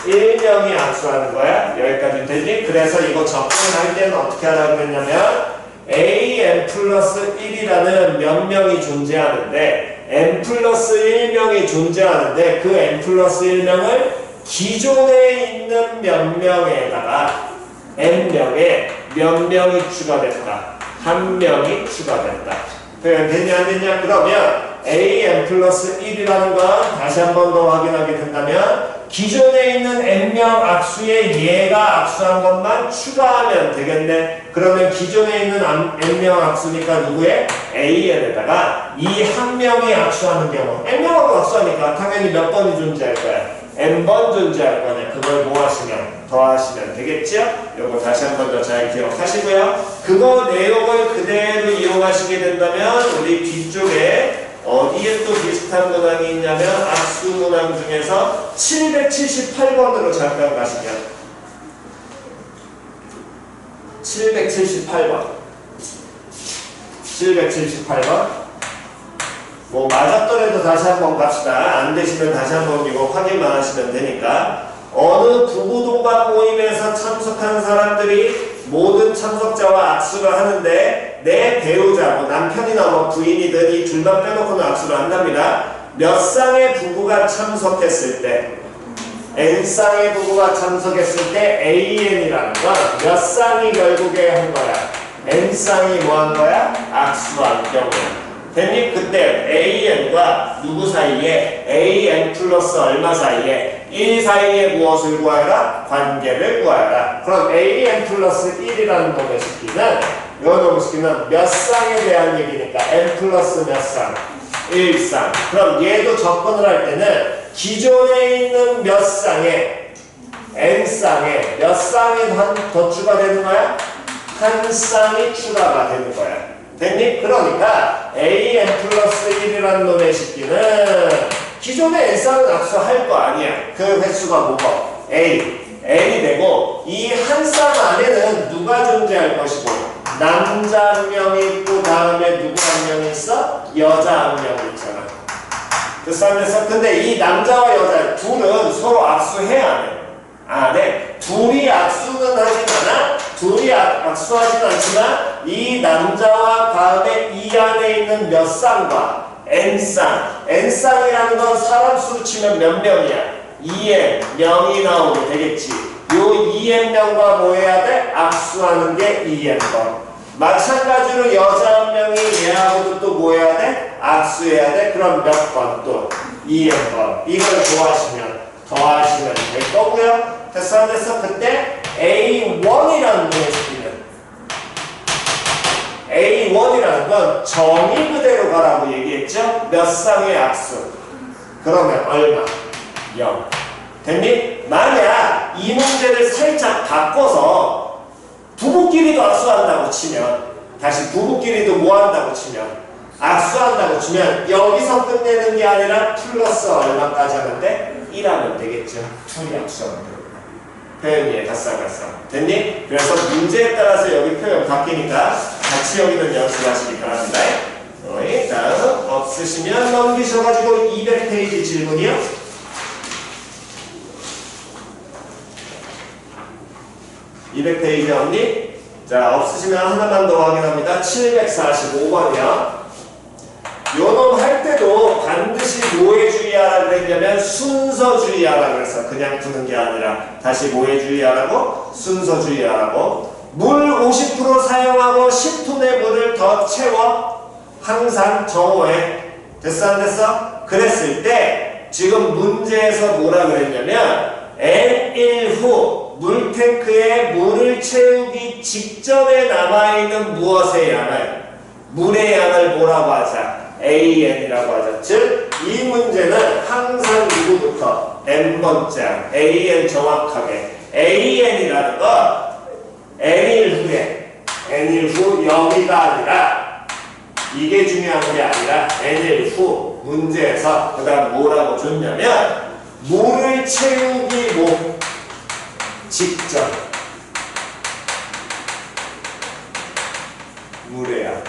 1명이 악수하는 거야. 여기까지 되지? 그래서 이거 접근할 때는 어떻게 하라고 했냐면 AN 플러스 1이라는 몇 명이 존재하는데 n 플러스 1명이 존재하는데 그 n 플러스 1명을 기존에 있는 몇 명에다가 n명에 몇 명이 추가됐다. 한 명이 추가됐다. 됐냐 안 됐냐? 그러면 AN 플러스 1이라는 건 다시 한 번 더 확인하게 된다면 기존에 있는 n명 악수에 얘가 악수한 것만 추가하면 되겠네. 그러면 기존에 있는 n명 악수니까 누구의? AN에다가 이 한 명이 악수하는 경우 n명하고 악수하니까 당연히 몇 번이 존재할 거야? n번 존재할 거냐. 그걸 뭐 하시면? 더하시면 되겠죠? 요거 다시 한 번 더 잘 기억하시고요. 그거 내용을 그대로 이용하시게 된다면 우리 뒤쪽에 어디에 또 비슷한 문항이 있냐면 악수 문항 중에서 778번으로 잠깐 가시면 778번 뭐 맞았더라도 다시 한번 갑시다. 안 되시면 다시 한번 이거 확인만 하시면 되니까 어느 부부동반 모임에서 참석한 사람들이 모든 참석자와 악수를 하는데 내 배우자, 뭐 남편이나 뭐 부인이든 이 둘만 빼놓고는 악수를 한답니다. 몇 쌍의 부부가 참석했을 때 n쌍의 부부가 참석했을 때 AN이라는 건 몇 쌍이 결국에 한 거야? n쌍이 뭐 한 거야? 악수한 경우. 됐니? 그때 AN과 누구 사이에? AN 플러스 얼마 사이에? 1 사이에 무엇을 구하여라? 관계를 구하여라. 그럼 AN 플러스 1이라는 놈의 식기는 이 놈의 식기는 몇 쌍에 대한 얘기니까 n 플러스 몇 쌍? 1쌍. 그럼 얘도 접근을 할 때는 기존에 있는 몇 쌍에 n쌍에 몇 쌍이 더 추가되는 거야? 한 쌍이 추가가 되는 거야. 됐니? 그러니까 AN 플러스 1이라는 놈의 식기는 기존에 n쌍은 악수할 거 아니야. 그 횟수가 뭐고? n이 되고 이 한 쌍 안에는 누가 존재할 것이고 남자 한 명이 있고 다음에 누구 한 명이 있어? 여자 한 명이 있잖아. 그 쌍에서 근데 이 남자와 여자 둘은 서로 악수해야 안 해. 안 해. 둘이 악수는 하진 않아. 둘이 악수하진 않지만 이 남자와 다음에 이 안에 있는 몇 쌍과 n쌍이라는 건 사람 수로 치면 몇 명이야? 2n 명이 나오게 되겠지. 요 2n 명과 뭐 해야 돼? 악수하는 게 2n번. 마찬가지로 여자 한 명이 얘하고도 또 뭐 해야 돼? 악수해야 돼. 그럼 몇 번? 또 2n번. 이걸 더하시면 될 거고요. 됐어 안 됐어? 그때 A1이라는 놈의 식기는 A1이라는 건 정의 그대로 가라고 얘기했죠? 몇 쌍의 악수. 그러면 얼마? 0. 됐니? 만약 이 문제를 살짝 바꿔서 부부끼리도 악수한다고 치면 다시 부부끼리도 뭐 한다고 치면 악수한다고 치면 여기서 끝내는 게 아니라 플러스 얼마까지 하는데 1하면 되겠죠. 둘이 악수하면 되고 표현이 갓싸 됐니? 그래서 문제에 따라서 여기 표현 바뀌니까 같이 여기는 연습하시기 바랍니다. 다음 없으시면 넘기셔가지고 200페이지 질문이요. 200페이지 없니? 자, 없으시면 하나만 더 확인합니다. 745번이요. 요놈 할 때도 반드시 뭐에 주의하라 그랬냐면 순서 주의하라 그래서 그냥 두는 게 아니라 다시 뭐에 주의하라고? 순서 주의하라고. 물 50% 사용하고 10톤의 물을 더 채워 항상 정오해. 됐어 안 됐어? 그랬을 때 지금 문제에서 뭐라 그랬냐면 N1 후 물탱크에 물을 채우기 직전에 남아있는 무엇의 양을 물의 양을 뭐라고 하자? AN이라고 하자. 즉 이 문제는 항상 누구부터? N번째 AN 정확하게 AN이라는 건 N일 후 0이가 아니라 이게 중요한 게 아니라 N일 후 문제에서 그 다음 뭐라고 줬냐면 물을 채우기 뭐 직전 물의 양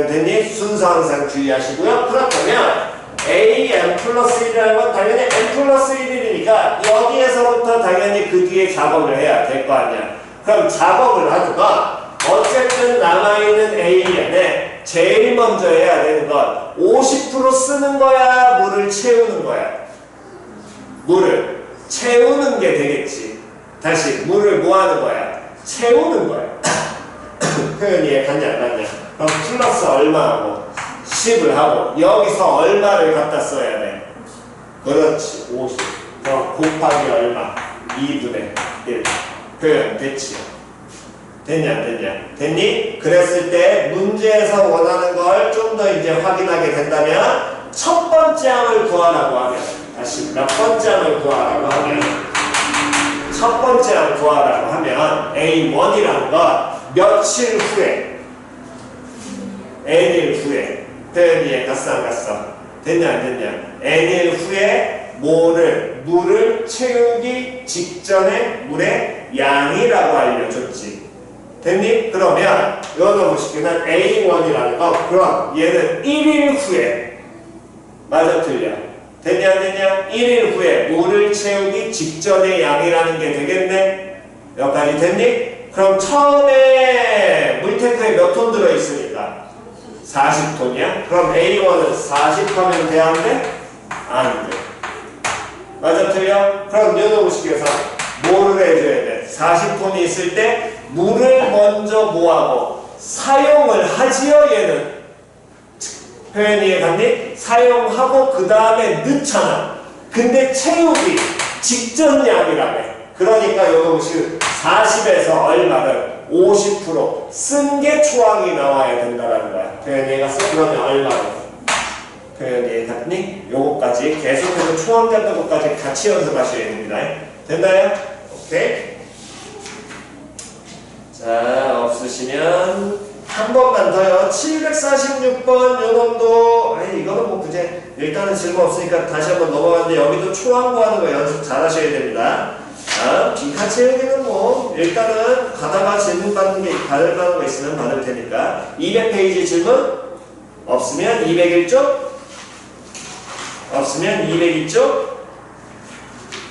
됐니? 순서 항상 주의하시고요. 그렇다면 AN 플러스 1이라는 건 당연히 N 플러스 1이니까 여기에서부터 당연히 그 뒤에 작업을 해야 될 거 아니야. 그럼 작업을 하든가 어쨌든 남아있는 AN에 제일 먼저 해야 되는 건 50% 쓰는 거야? 물을 채우는 거야? 물을 채우는 게 되겠지. 다시 물을 뭐 하는 거야? 채우는 거야. 표현이 이해갔냐 안 갔냐? 그럼 플러스 얼마하고 10을 하고 여기서 얼마를 갖다 써야 돼? 그렇지 50. 그럼 곱하기 얼마? 2분의 1. 표현 됐지? 됐냐 안 됐냐? 됐니? 그랬을 때 문제에서 원하는 걸 좀 더 이제 확인하게 된다면 첫 번째 항을 구하라고 하면 다시 몇 번째 항을 구하라고 하면 첫 번째 항 구하라고 하면 A1이라는 건 며칠 후에 N일 후에 표현이 갔어 안 갔어? 됐냐 안 됐냐? N일 후에 물을 채우기 직전에 물의 양이라고 알려줬지. 됐니? 그러면 이거 보시기는 A1이라는 거 그럼 얘는 1일 후에 맞아 틀려? 됐냐 안 됐냐? 1일 후에 물을 채우기 직전의 양이라는 게 되겠네? 여기까지 됐니? 그럼 처음에 물탱크에 몇 톤 들어있으니까? 40톤이야? 그럼 A1은 40하면 돼? 안 돼? 안 돼. 맞아 틀려? 그럼 여쭤보시기에서 뭐를 해줘야 돼? 40톤이 있을 때 물을 먼저 뭐하고? 사용을 하지요 얘는. 표현이 이해갔니? 사용하고 그 다음에 넣잖아. 근데 채우기 직전 양이라며. 그러니까 여기 40에서 얼마를 50% 쓴 게 초항이 나와야 된다는 거야. 표현이 이해갔어? 그러면 얼마로? 표현이 이해갔니? 요거까지 계속해서 초항 잡는 것까지 같이 연습하셔야 됩니다. 됐나요? 오케이. 자, 없으시면 한 번만 더요. 746번 요놈도 이거는 뭐 굳이 일단은 질문 없으니까 다시 한번 넘어가는데 여기도 초항 구하는 거 연습 잘 하셔야 됩니다. 자, 비카 채우기는 뭐 일단은 가다가 질문 받는 거 있으면 받을 테니까 200페이지 질문 없으면 201쪽 없으면 202쪽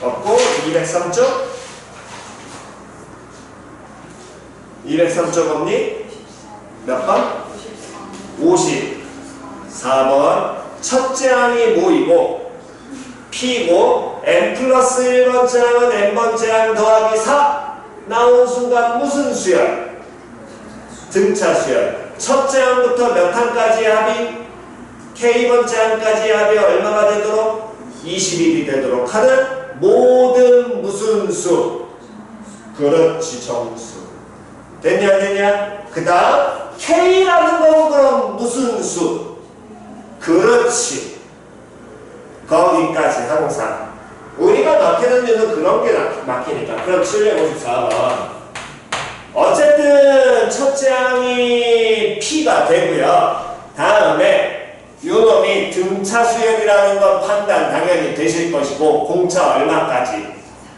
없고 203쪽 203쪽 없니? 몇 번? 54번 첫째 항이 뭐이고 P고 N 플러스 1번째 항은 N번째 항 더하기 4 나온 순간 무슨 수열? 등차 수열. 첫째 항부터 몇 항까지의 합이? K번째 항까지의 합이 얼마가 되도록? 21이 되도록 하는 모든 무슨 수? 그렇지 정수. 됐냐 안 됐냐? 그 다음 K라는 건 그럼 무슨 수? 그렇지. 거기까지 항상. 우리가 막히는 이유는 그런 게 막히니까. 그럼 754번. 어쨌든 첫째 항이 P가 되고요. 다음에 요놈이 등차 수열이라는 건 판단 당연히 되실 것이고 공차 얼마까지?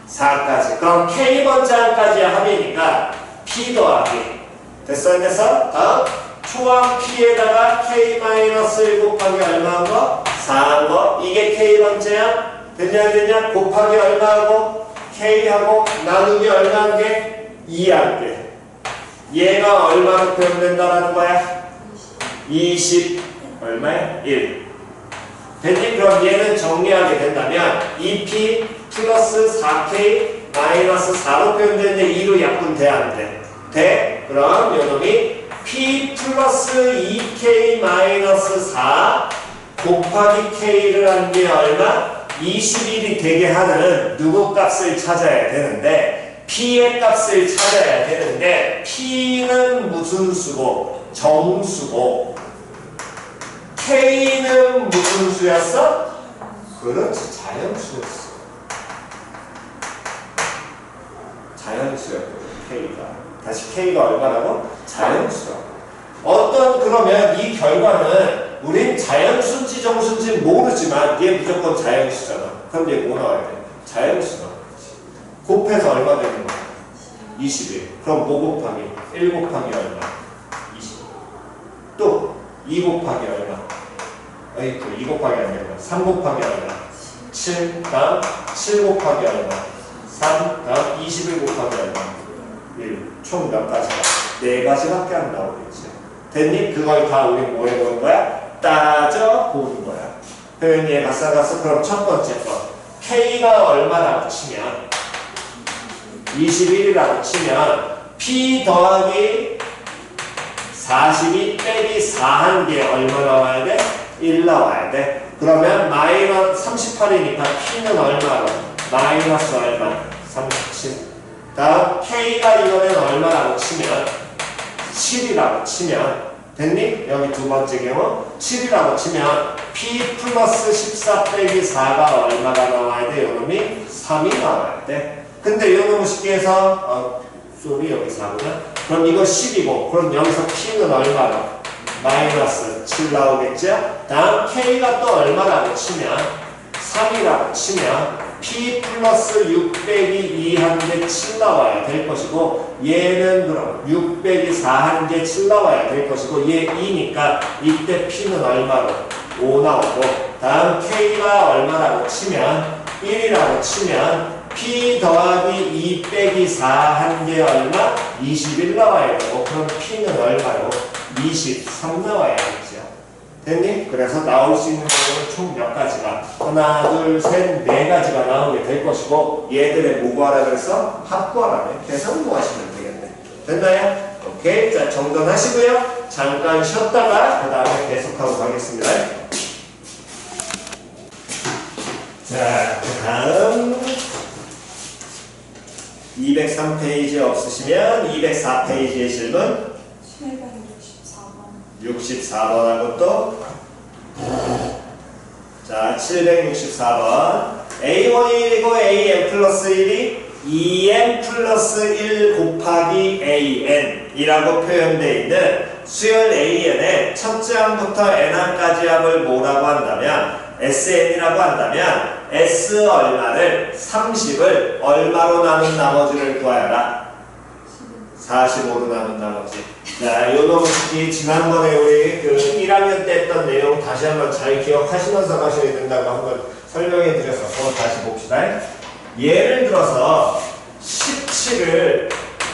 4까지. 그럼 K번째 항까지의 합이니까 P 더하기. 됐어 안 됐어? 다음 초항 P에다가 K-1 곱하기 얼마한 거? 4한 거. 이게 K번째야? 됐냐 안 됐냐? 곱하기 얼마하고? K하고 나누기 얼마한 게? 2한 개. 얘가 얼마로 표현된다라는 거야? 20 얼마야? 1. 됐니? 그럼 얘는 정리하게 된다면 2p 플러스 4k 마이너스 4로 표현되는데 2로 약분돼야 안 돼? 돼? 그럼 요놈이 p 플러스 2k 마이너스 4 곱하기 k를 한 게 얼마? 21이 되게 하는 누구 값을 찾아야 되는데 p의 값을 찾아야 되는데 p는 무슨 수고? 정수고 k는 무슨 수였어? 그렇지, 자연수였어. 자연수였거든, k가. 다시 k가 얼마라고? 자연수라고. 그러면 이 결과는 우린 자연수인지 정수인지 모르지만 얘 무조건 자연수잖아. 그럼 얘 뭐 나와야 돼? 자연수 나와야지. 곱해서 얼마 되는 거야? 21. 그럼 뭐 곱하기? 1 곱하기 얼마? 20. 또 2 곱하기 얼마? 2 곱하기 아니라 3 곱하기 얼마? 7. 다음 7 곱하기 얼마? 3. 다음 21 곱하기 얼마? 1. 총 몇 가지가? 4가지밖에 안 나오겠지. 됐니? 그걸 다 우리 뭐 해보는 거야? 따져보는 거야. 표현이 얘가 싸갔어. 그럼 첫 번째 거. K가 얼마라고 치면 21이라고 치면 P 더하기 42 빼기 4 한 개 얼마 나와야 돼? 1 나와야 돼. 그러면 마이너스 38이니까 P는 얼마로? 마이너스 얼마? 37. 다음 K가 이번엔 얼마라고 치면 7이라고 치면 됐니? 여기 두 번째 경우 7이라고 치면 P 플러스 14 빼기 4가 얼마가 나와야 돼? 요놈이 3이 나와야 돼. 근데 요놈을 쉽게 해서 쏘리 여기 4구나. 그럼 이거 10이고 그럼 여기서 P는 얼마로? 마이너스 7 나오겠죠? 다음 K가 또 얼마라고 치면 3이라고 치면 P 플러스 6 빼기 2 한 개 7 나와야 될 것이고 얘는 그럼 6 빼기 4 한 개 7 나와야 될 것이고 얘 2니까 이때 P는 얼마로? 5 나오고 다음 K가 얼마라고 치면 1이라고 치면 P 더하기 2 빼기 4 한 개 얼마? 21 나와야 되고 그럼 P는 얼마로? 23 나와야겠죠. 됐니? 그래서 나올 수 있는 경우는 총 몇 가지가? 하나, 둘, 셋, 네 가지가 나오게 될 것이고 얘들의 뭐 구하라 그랬어? 합 구하라네. 계산 구하시면 되겠네. 됐나요? 오케이. 자, 정돈하시고요. 잠깐 쉬었다가 그 다음에 계속하고 가겠습니다. 자, 그 다음 203페이지 없으시면 204페이지의 질문 64번하고 또 자, 764번 A1이고 AN 플러스 1이 2n 플러스 1 곱하기 AN 이라고 표현되어 있는 수열 AN의 첫째 항부터 n항까지 합을 뭐라고 한다면 SN이라고 한다면 S 얼마를 30을 얼마로 나눈 나머지를 구하여라. 45로 나눈 나머지. 자, 요 놈이 지난번에 우리 그 1학년 때 했던 내용 다시 한번 잘 기억하시면서 가셔야 된다고 한번 설명해 드렸어서 다시 봅시다. 예를 들어서 17을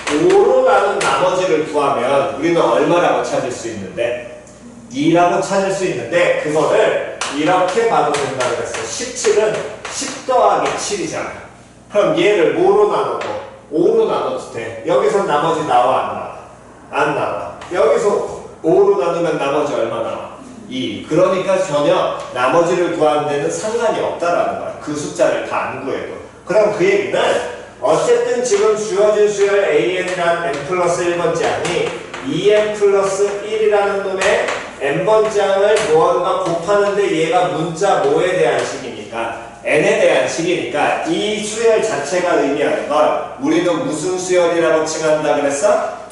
5로 나눈 나머지를 구하면 우리는 얼마라고 찾을 수 있는데 2라고 찾을 수 있는데 그거를 이렇게 봐도 된다 그랬어. 17은 10 더하기 7이잖아. 그럼 얘를 뭐로 나누고 5로 나눠도 돼. 여기서 나머지 나와 안 나와? 안 나와. 여기서 5로 나누면 나머지 얼마 나와? 2. 그러니까 전혀 나머지를 구하는 데는 상관이 없다라는 거야. 그 숫자를 다 안 구해도. 그럼 그 얘기는 어쨌든 지금 주어진 수열 AN이란 n 플러스 1번째 항이 2n 플러스 1이라는 놈의 n번째 항을 무언가 곱하는데 얘가 문자 뭐에 대한 식입니까? n에 대한 식이니까 이 수열 자체가 의미하는 건 우리는 무슨 수열이라고 칭한다 그랬어?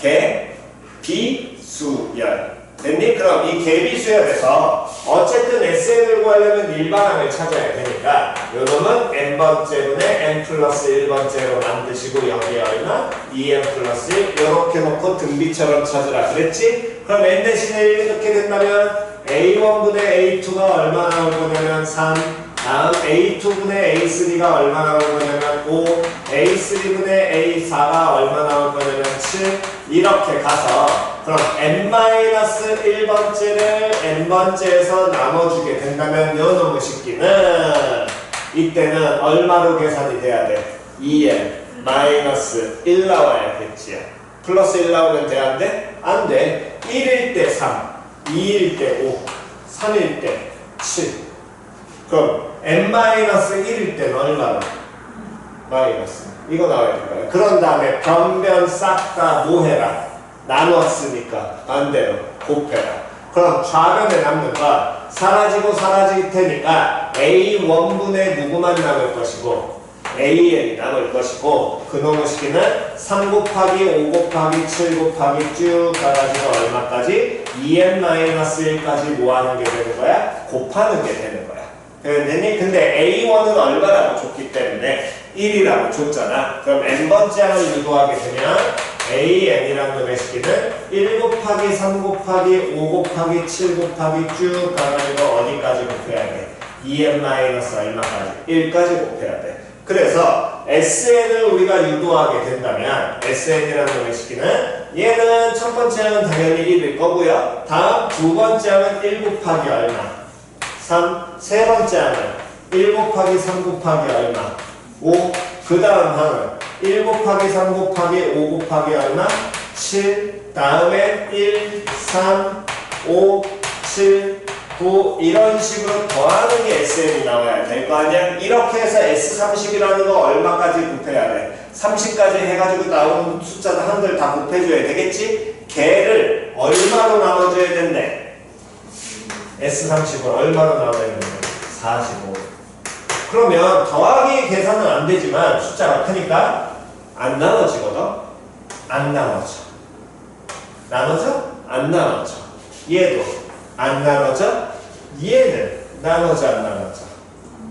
개비수열. 됐니? 그럼 이 개비수열에서 어쨌든 SN을 구하려면 일반항을 찾아야 되니까 요놈은 n번째분의 n 플러스 1번째로 만드시고 여기에 얼마? 2n 플러스 1 이렇게 놓고 등비처럼 찾으라 그랬지? 그럼 n 대신에 1 이렇게 된다면 a1분의 a2가 얼마 나올 거냐면 3 다음 A2분의 A3가 얼마 나올 거냐면 5 A3분의 A4가 얼마 나올 거냐면 7 이렇게 가서 그럼 n-1번째를 n번째에서 나눠주게 된다면 요 놈의 식기는 이때는 얼마로 계산이 돼야 돼? 2n-1 나와야겠지. 플러스 1 나오면 돼? 안 돼? 안 돼. 1일 때 3, 2일 때 5, 3일 때 7. 그럼 n-1일 때는 얼마나? 마이너스. 이거 나와야 될 거야. 그런 다음에 변변 싹 다 뭐 해라? 나눴으니까 반대로 곱해라. 그럼 좌변에 남는 건 사라지고 사라질 테니까 a1분의 누구만 남을 것이고 an이 남을 것이고 그놈의 식기는 3 곱하기 5 곱하기 7 곱하기 쭉 가가지고 얼마까지? 2n-1까지 뭐 하는 게 되는 거야? 곱하는 게 되는 거야. 됐니? 근데 a1은 얼마라고 줬기 때문에 1이라고 줬잖아. 그럼 n번째 항을 유도하게 되면 an이라는 놈의 식기는 1 곱하기 3 곱하기 5 곱하기 7 곱하기 쭉 가가지고 어디까지 곱해야 돼? 2n 얼마까지? 1까지 곱해야 돼. 그래서 sn을 우리가 유도하게 된다면 sn이라는 놈의 식기는 얘는 첫 번째 항은 당연히 1일 거고요. 다음 두 번째 항은 1 곱하기 얼마? 3. 세 번째 항은 1 곱하기 3 곱하기 얼마? 5. 그 다음 항은 1 곱하기 3 곱하기 5 곱하기 얼마? 7. 다음에 1, 3, 5, 7, 9 이런 식으로 더하는 게 SN이 나와야 될 거 아니야? 이렇게 해서 S30이라는 거 얼마까지 곱해야 돼? 30까지 해가지고 나오는 숫자들 한들 다 곱해줘야 되겠지? 걔를 얼마로 나눠줘야 된대? S30을 얼마로 나눠야 된대? 45. 그러면 더하기 계산은 안 되지만 숫자가 크니까 안 나눠지거든? 안 나눠져. 나눠져? 안 나눠져. 얘도 안 나눠져? 얘는 나눠져 안 나눠져?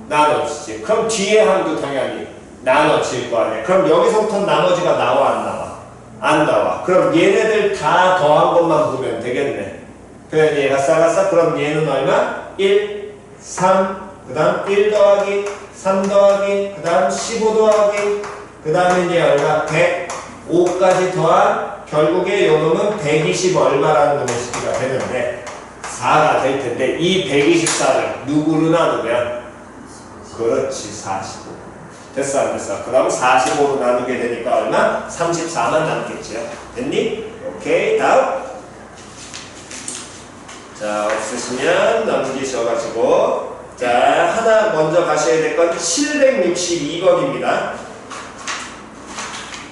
나눠지지. 그럼 뒤에 항도 당연히 나눠질 거 아니야. 그럼 여기서부터 나머지가 나와 안 나와? 안 나와. 그럼 얘네들 다 더한 것만 보면 되겠네. 그럼 얘가 싸갔어? 그럼 얘는 얼마? 1, 3, 그 다음 1 더하기 3 더하기 그 다음 15 더하기 그 다음에 얘 얼마? 105까지 더한 결국에 요 놈은 120 얼마라는 놈의 식기가 되는데 4가 될 텐데 이 124를 누구로 나누면? 그렇지 45. 됐어 안 됐어? 그 다음 45로 나누게 되니까 얼마? 34만 남겠죠. 됐니? 오케이 다음. 자 없으시면 넘기셔가지고 자 하나 먼저 가셔야 될 건 762번입니다.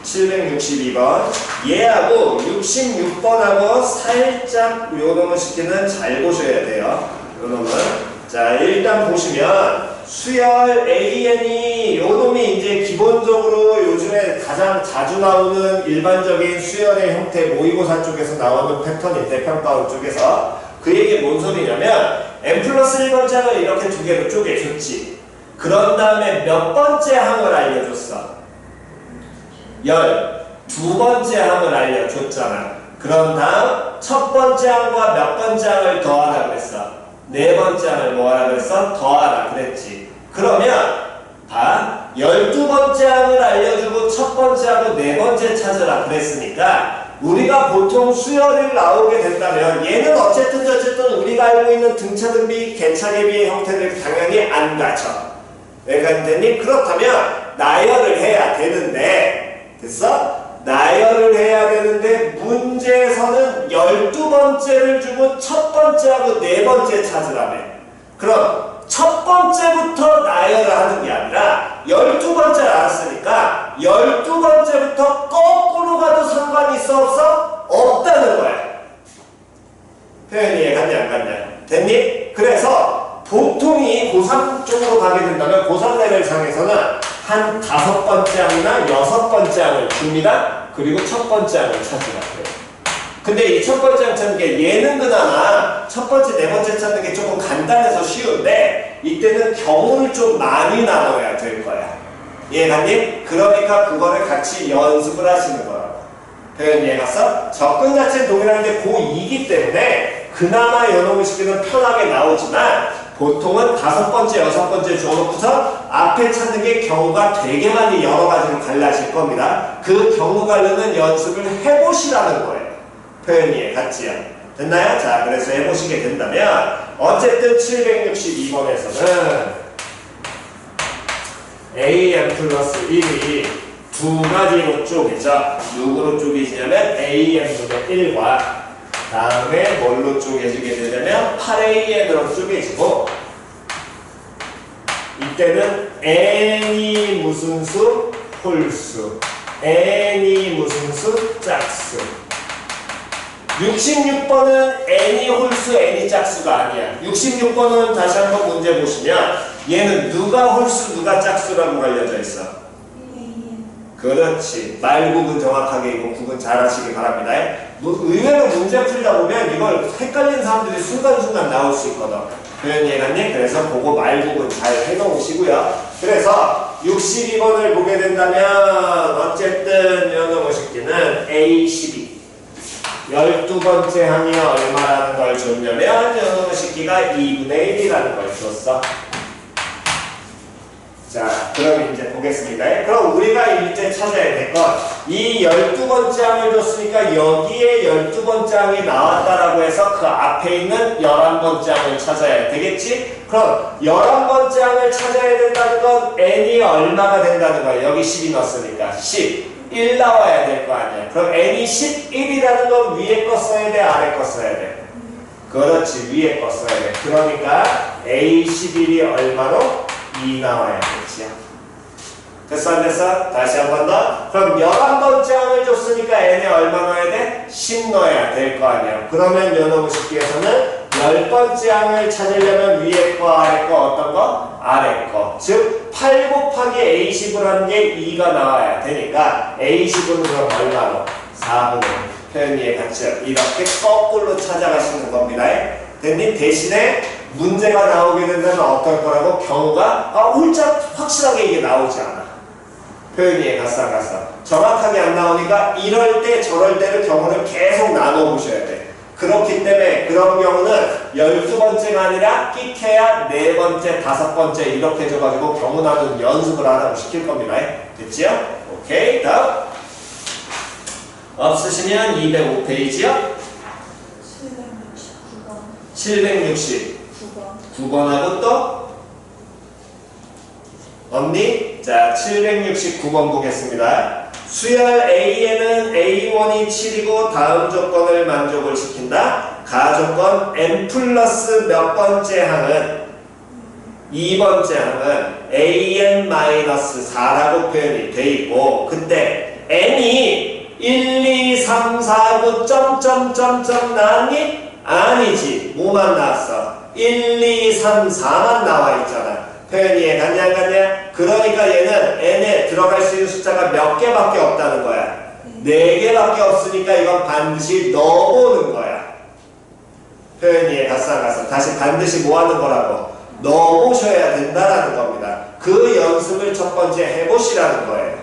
762번 얘하고 66번하고 살짝 요놈의 식기는 잘 보셔야 돼요. 요놈은 자 일단 보시면 수열 AN이 요놈이 이제 기본적으로 요즘에 가장 자주 나오는 일반적인 수열의 형태 모의고사 쪽에서 나오는 패턴인데 평가원 쪽에서 그 얘기 뭔 소리냐면 n 플러스 1번째 항을 이렇게 두 개로 쪼개줬지. 그런 다음에 몇 번째 항을 알려줬어? 12번째 항을 알려줬잖아. 그런 다음 첫 번째 항과 몇 번째 항을 더하라 그랬어? 네 번째 항을 뭐하라 그랬어? 더하라 그랬지. 그러면 봐 12번째 항을 알려주고 첫 번째 하고 네 번째 찾으라 그랬으니까 우리가 보통 수열이 나오게 된다면 얘는 어쨌든 우리가 알고 있는 등차등비, 개차개비의 형태를 당연히 안 갖춰. 내가 됐니? 그렇다면 나열을 해야 되는데 됐어? 나열을 해야 되는데 문제에서는 12번째를 주고 첫 번째하고 네 번째 찾으라며. 그럼 첫 번째부터 나열을 하는 게 아니라 12번째 알았으니까 12번째부터 거꾸로 가도 상관이 있어 없어? 없다는 거야. 표현이 갔냐 안 갔냐? 됐니? 그래서 보통이 고3 쪽으로 가게 된다면 고3 레벨 상에서는 한 5번째 항이나 6번째 항을 줍니다. 그리고 첫 번째 항을 찾으라 그래요. 근데 이 첫 번째 항 찾는 게 얘는 그나마 첫 번째, 네 번째 찾는 게 조금 간단해서 쉬운데 이때는 경우를 좀 많이 나눠야 될 거야. 이해갔니? 그러니까 그거를 같이 연습을 하시는 거라고. 표현 이해갔어? 접근 자체는 동일한데 고2이기 때문에 그나마 요놈의 식기는 편하게 나오지만 보통은 5번째, 6번째 줘놓고서 앞에 찾는 게 경우가 되게 많이 여러 가지로 갈라질 겁니다. 그 경우 관련은 연습을 해보시라는 거예요. 표현 이해 갔지요? 됐나요? 자, 그래서 해보시게 된다면 어쨌든 762번에서는 am 플러스 1이 두 가지로 쪼개져. 누구로 쪼개지냐면 am분의 1과 다음에 뭘로 쪼개지게 되냐면 8am으로 쪼개지고, 이때는 n이 무슨 수? 홀수. n이 무슨 수? 짝수. 66번은 n이 홀수, n이 짝수가 아니야. 66번은 다시 한번 문제 보시면 얘는 누가 홀수, 누가 짝수라고 알려져 있어. 그렇지. 말국은 정확하게 이거 구분 잘 하시기 바랍니다. 의외로 문제 풀다 보면 이걸 헷갈리는 사람들이 순간순간 나올 수 있거든. 표현 이해갔니? 그래서 그거 말국은 잘 해놓으시고요. 그래서 62번을 보게 된다면 어쨌든 연어무 식기는 A12 12번째 항이 얼마라는 걸 줬냐면 연어무 식기가 2분의 1이라는 걸 줬어. 자, 그럼 이제 보겠습니다. 그럼 우리가 이제 찾아야 될 건 이 12번째 항을 줬으니까 여기에 12번째 항이 나왔다라고 해서 그 앞에 있는 11번째 항을 찾아야 되겠지? 그럼 11번째 항을 찾아야 된다는 건 n이 얼마가 된다는 거야. 여기 10이 넣었으니까 11 나와야 될 거 아니야. 그럼 n이 11이라는 건 위에 거 써야 돼, 아래 거 써야 돼? 그렇지, 위에 거 써야 돼. 그러니까 A11이 얼마로? 2 나와야겠지요. 됐어 안 됐어? 다시 한 번 더. 그럼 11번째 항을 줬으니까 n에 얼마 넣어야 돼? 10 넣어야 될 거 아니야. 그러면 연어무 식기에서는 10번째 항을 찾으려면 위에 거, 아래 거, 어떤 거? 아래 거. 즉 8 곱하기 A10을 한 게 2가 나와야 되니까 A10은 그럼 얼마로? 4분의 1. 표현 이해 갔죠? 이렇게 거꾸로 찾아가시는 겁니다. 됐니? 대신에 문제가 나오게 된다면 어떨 거라고? 경우가 홀짝 확실하게 이게 나오지 않아. 표현 이해 갔어 안 갔어? 정확하게 안 나오니까 이럴 때 저럴 때를 경우를 계속 나눠 보셔야 돼. 그렇기 때문에 그런 경우는 12번째가 아니라 끼켜야 4번째, 5번째 이렇게 줘가지고 경우 나누는 연습을 하라고 시킬 겁니다. 됐지요? 오케이, 다음. 없으시면 205페이지요. 769번하고 또 없니? 자, 769번 보겠습니다. 수열 A에는 A1이 7이고 다음 조건을 만족을 시킨다. 가조건 n 플러스 몇 번째 항은 2번째 항은 an-4라고 표현이 돼 있고, 그때 n이 1, 2, 3, 4, 9 점점점점 나왔니? 아니지. 뭐만 나왔어? 1, 2, 3, 4만 나와 있잖아. 표현 이해 갔냐 안 갔냐? 그러니까 얘는 n에 들어갈 수 있는 숫자가 몇 개밖에 없다는 거야. 4개밖에 없으니까 이건 반드시 넣어보는 거야. 표현 이해 갔어 안 갔어? 다시 반드시 뭐 하는 거라고? 넣어보셔야 된다라는 겁니다. 그 연습을 첫 번째 해보시라는 거예요.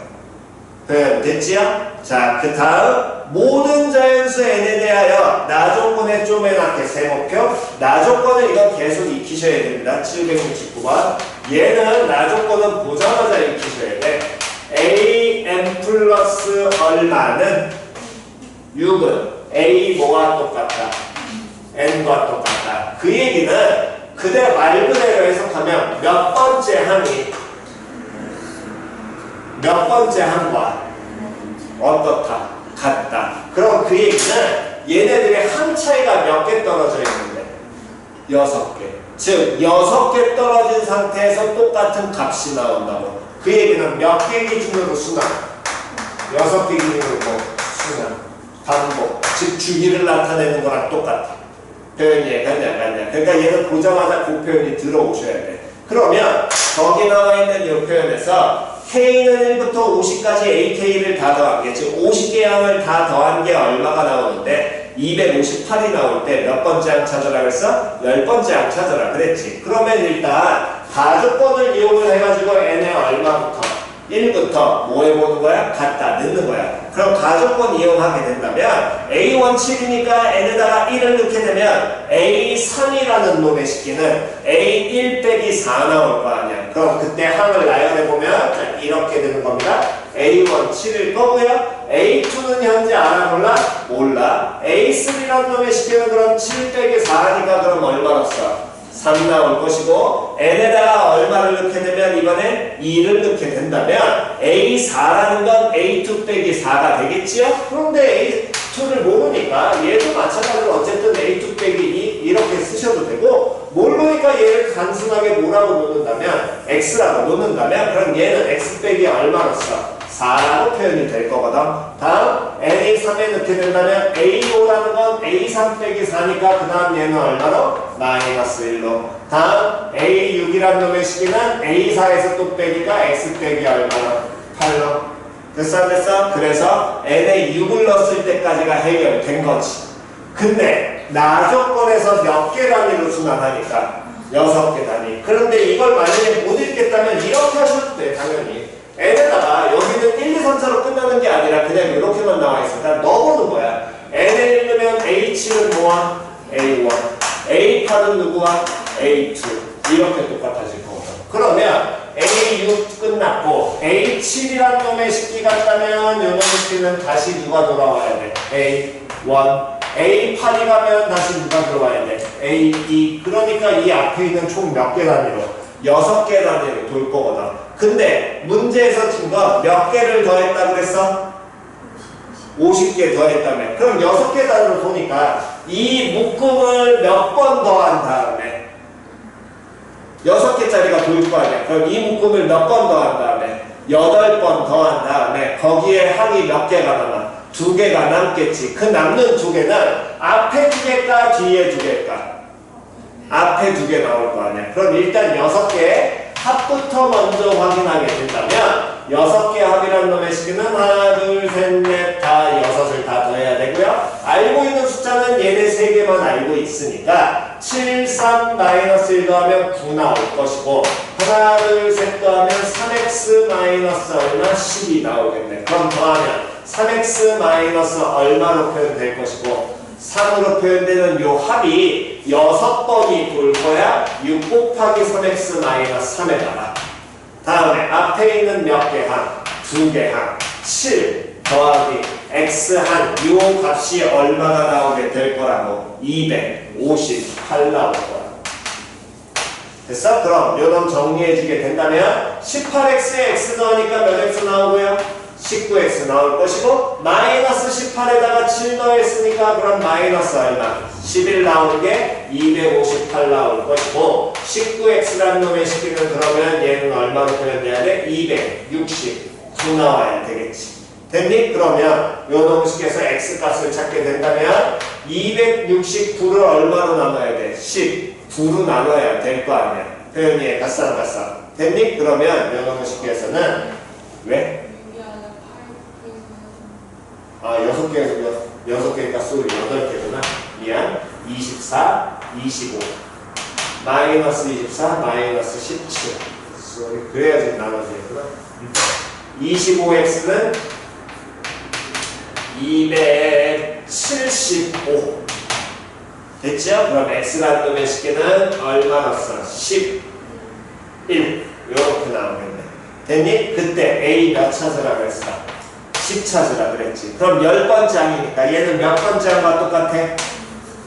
표현 됐지요? 자, 그 다음 모든 자연수 n에 대하여 나조건에 쪼매놨게 세모표. 나조건을 이건 계속 익히셔야 됩니다. 769번. 얘는 나조건은 보자마자 익히셔야 돼. am 플러스 얼마는 6은 a 뭐와 똑같다? n과 똑같다. 그 얘기는 그대 말 그대로 해석하면 몇 번째 항이 몇 번째 항과 어떻다? 같다. 그럼 그 얘기는 얘네들의 항 차이가 몇 개 떨어져 있는데? 6개. 즉 6개 떨어진 상태에서 똑같은 값이 나온다고. 그 얘기는 몇 개 기준으로 순환? 6개 기준으로 순환, 반복, 즉 주기를 나타내는 거랑 똑같아. 표현이 갔냐. 그러니까 얘는 보자마자 그 표현이 들어오셔야 돼. 그러면 거기 나와 있는 이 표현에서 K는 1부터 50까지 AK를 다 더한 게, 즉 50개 항을 다 더한 게 얼마가 나오는데 258이 나올 때 몇 번째 항 찾으라 그랬어? 10번째 항 찾으라 그랬지. 그러면 일단 가조건을 이용을 해가지고 n에 얼마부터? 1부터 뭐 해보는 거야? 갖다 넣는 거야. 그럼 가조건 이용하게 된다면 A1 7이니까 n에다가 1을 넣게 되면 A3이라는 놈의 식기는 A1 빼기 4 나올 거 아니야. 그럼 그때 항을 나열해보면 이렇게 되는 겁니다. A1 7일 거고요. A2는 현재 알아 몰라? 몰라. A3라는 놈의 식기는 그럼 7 빼기 4니까 그럼 얼마로써? 3 나올 것이고 n에다가 얼마를 넣게 되면 이번에 2를 넣게 된다면 A4라는 건 A2 빼기 4가 되겠지요? 그런데 A2를 모르니까 얘도 마찬가지로 어쨌든 A2 빼기 2 이렇게 쓰셔도 되고 모르니까 얘를 단순하게 뭐라고 놓는다면 X라고 놓는다면 그럼 얘는 X 빼기 얼마로써? 4라고 표현이 될 거거든. 다음 n이 3에 넣게 된다면 A5라는 건 A3 빼기 4니까 그 다음 얘는 얼마로? 마이너스 1로. 다음 A6이라는 놈의 식기는 A4에서 또 빼기가 X 빼기 얼마로? 8로. 됐어 안 됐어? 그래서 n에 6을 넣었을 때까지가 해결된 거지. 근데 나 조건에서 몇 개 단위로 순환하니까 6개 단위. 그런데 이걸 만약에 못 읽겠다면 이렇게 하셔도 돼 당연히. n에다가 여기는 1, 2, 3, 4로 끝나는 게 아니라 그냥 이렇게만 나와 있어. 그러니까 넣어보는 거야. n에 읽으면 A7은 뭐야? A1. A8은 누구야? A2. 이렇게 똑같아질 거거든. 그러면 A6 끝났고 A7이라는 놈의 식기 같다면 이 놈의 식기는 다시 누가 돌아와야 돼? A1. A8이 가면 다시 누가 들어와야 돼? A2. 그러니까 이 앞에 있는 총 몇 개 단위로? 6개 단위로 돌 거거든. 근데 문제에서 준 건 몇 개를 더했다 그랬어? 50개 더했다며. 그럼 6개 단위로 도니까 이 묶음을 몇 번 더한 다음에 6개짜리가 돌 거 아니야. 그럼 이 묶음을 몇 번 더한 다음에 8번 더한 다음에 거기에 항이 몇 개가 남아? 2개가 남겠지. 그 남는 2개는 앞에 2개일까 뒤에 2개일까? 앞에 2개 나올 거 아니야. 그럼 일단 6개 합부터 먼저 확인하게 된다면 6개 합이라는 놈의 식기는 하나, 둘, 셋, 넷, 다 6을 다 더해야 되고요. 알고 있는 숫자는 얘네 3개만 알고 있으니까 7, 3, 마이너스 1 더하면 9 나올 것이고 하나, 둘, 셋 더하면 3x 마이너스 얼마? 12 나오겠네. 그럼 더하면 3x 마이너스 얼마로 표현될 것이고 3으로 표현되는 요 합이 6번이 돌 거야. 6 곱하기 3x 마이너스 3에다가 다음에 앞에 있는 몇 개 항? 2개 항 7 더하기 x한 요 값이 얼마가 나오게 될 거라고? 258 나올 거야. 됐어? 그럼 요놈 정리해주게 된다면 18x에 x 더하니까 몇 x 나오고요? 19x 나올 것이고 마이너스 18에다가 7 더했으니까 그럼 마이너스 얼마? 11 나오는 게 258 나올 것이고 19x라는 놈의 식기는 그러면 얘는 얼마로 표현돼야 돼? 269 나와야 되겠지. 됐니? 그러면 요 놈식에서 x값을 찾게 된다면 269를 얼마로 나눠야 돼? 19로 나눠야 될 거 아니야. 표현이 같상 됐니? 그러면 요 놈식에서는 왜? 6개니까 쏘리 8개구나. 미안. 24, 25. 마이너스 24, 마이너스 17. 쏘리. 그래야지 나눠지겠구나. 25x는 275. 됐죠? 그럼 x라는 놈의 식기는 얼마로써? 11. 이렇게 나오겠네. 됐니? 그때 a 몇 찾으라고 했어? 10 찾으라 그랬지. 그럼 10번째 항이니까 얘는 몇 번째 항과 똑같아?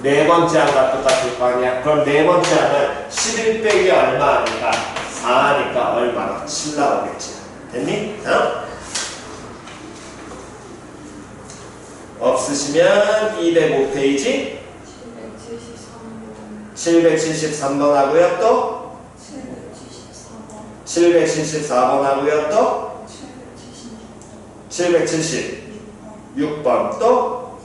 4번째 항과 똑같을 거 아니야. 그럼 4번째 항은 11 빼기 얼마 하니까 4하니까 얼마나? 7 나오겠지. 됐니? 없으시면 205페이지 773번 하고요. 또 774번 하고요. 또 776번 또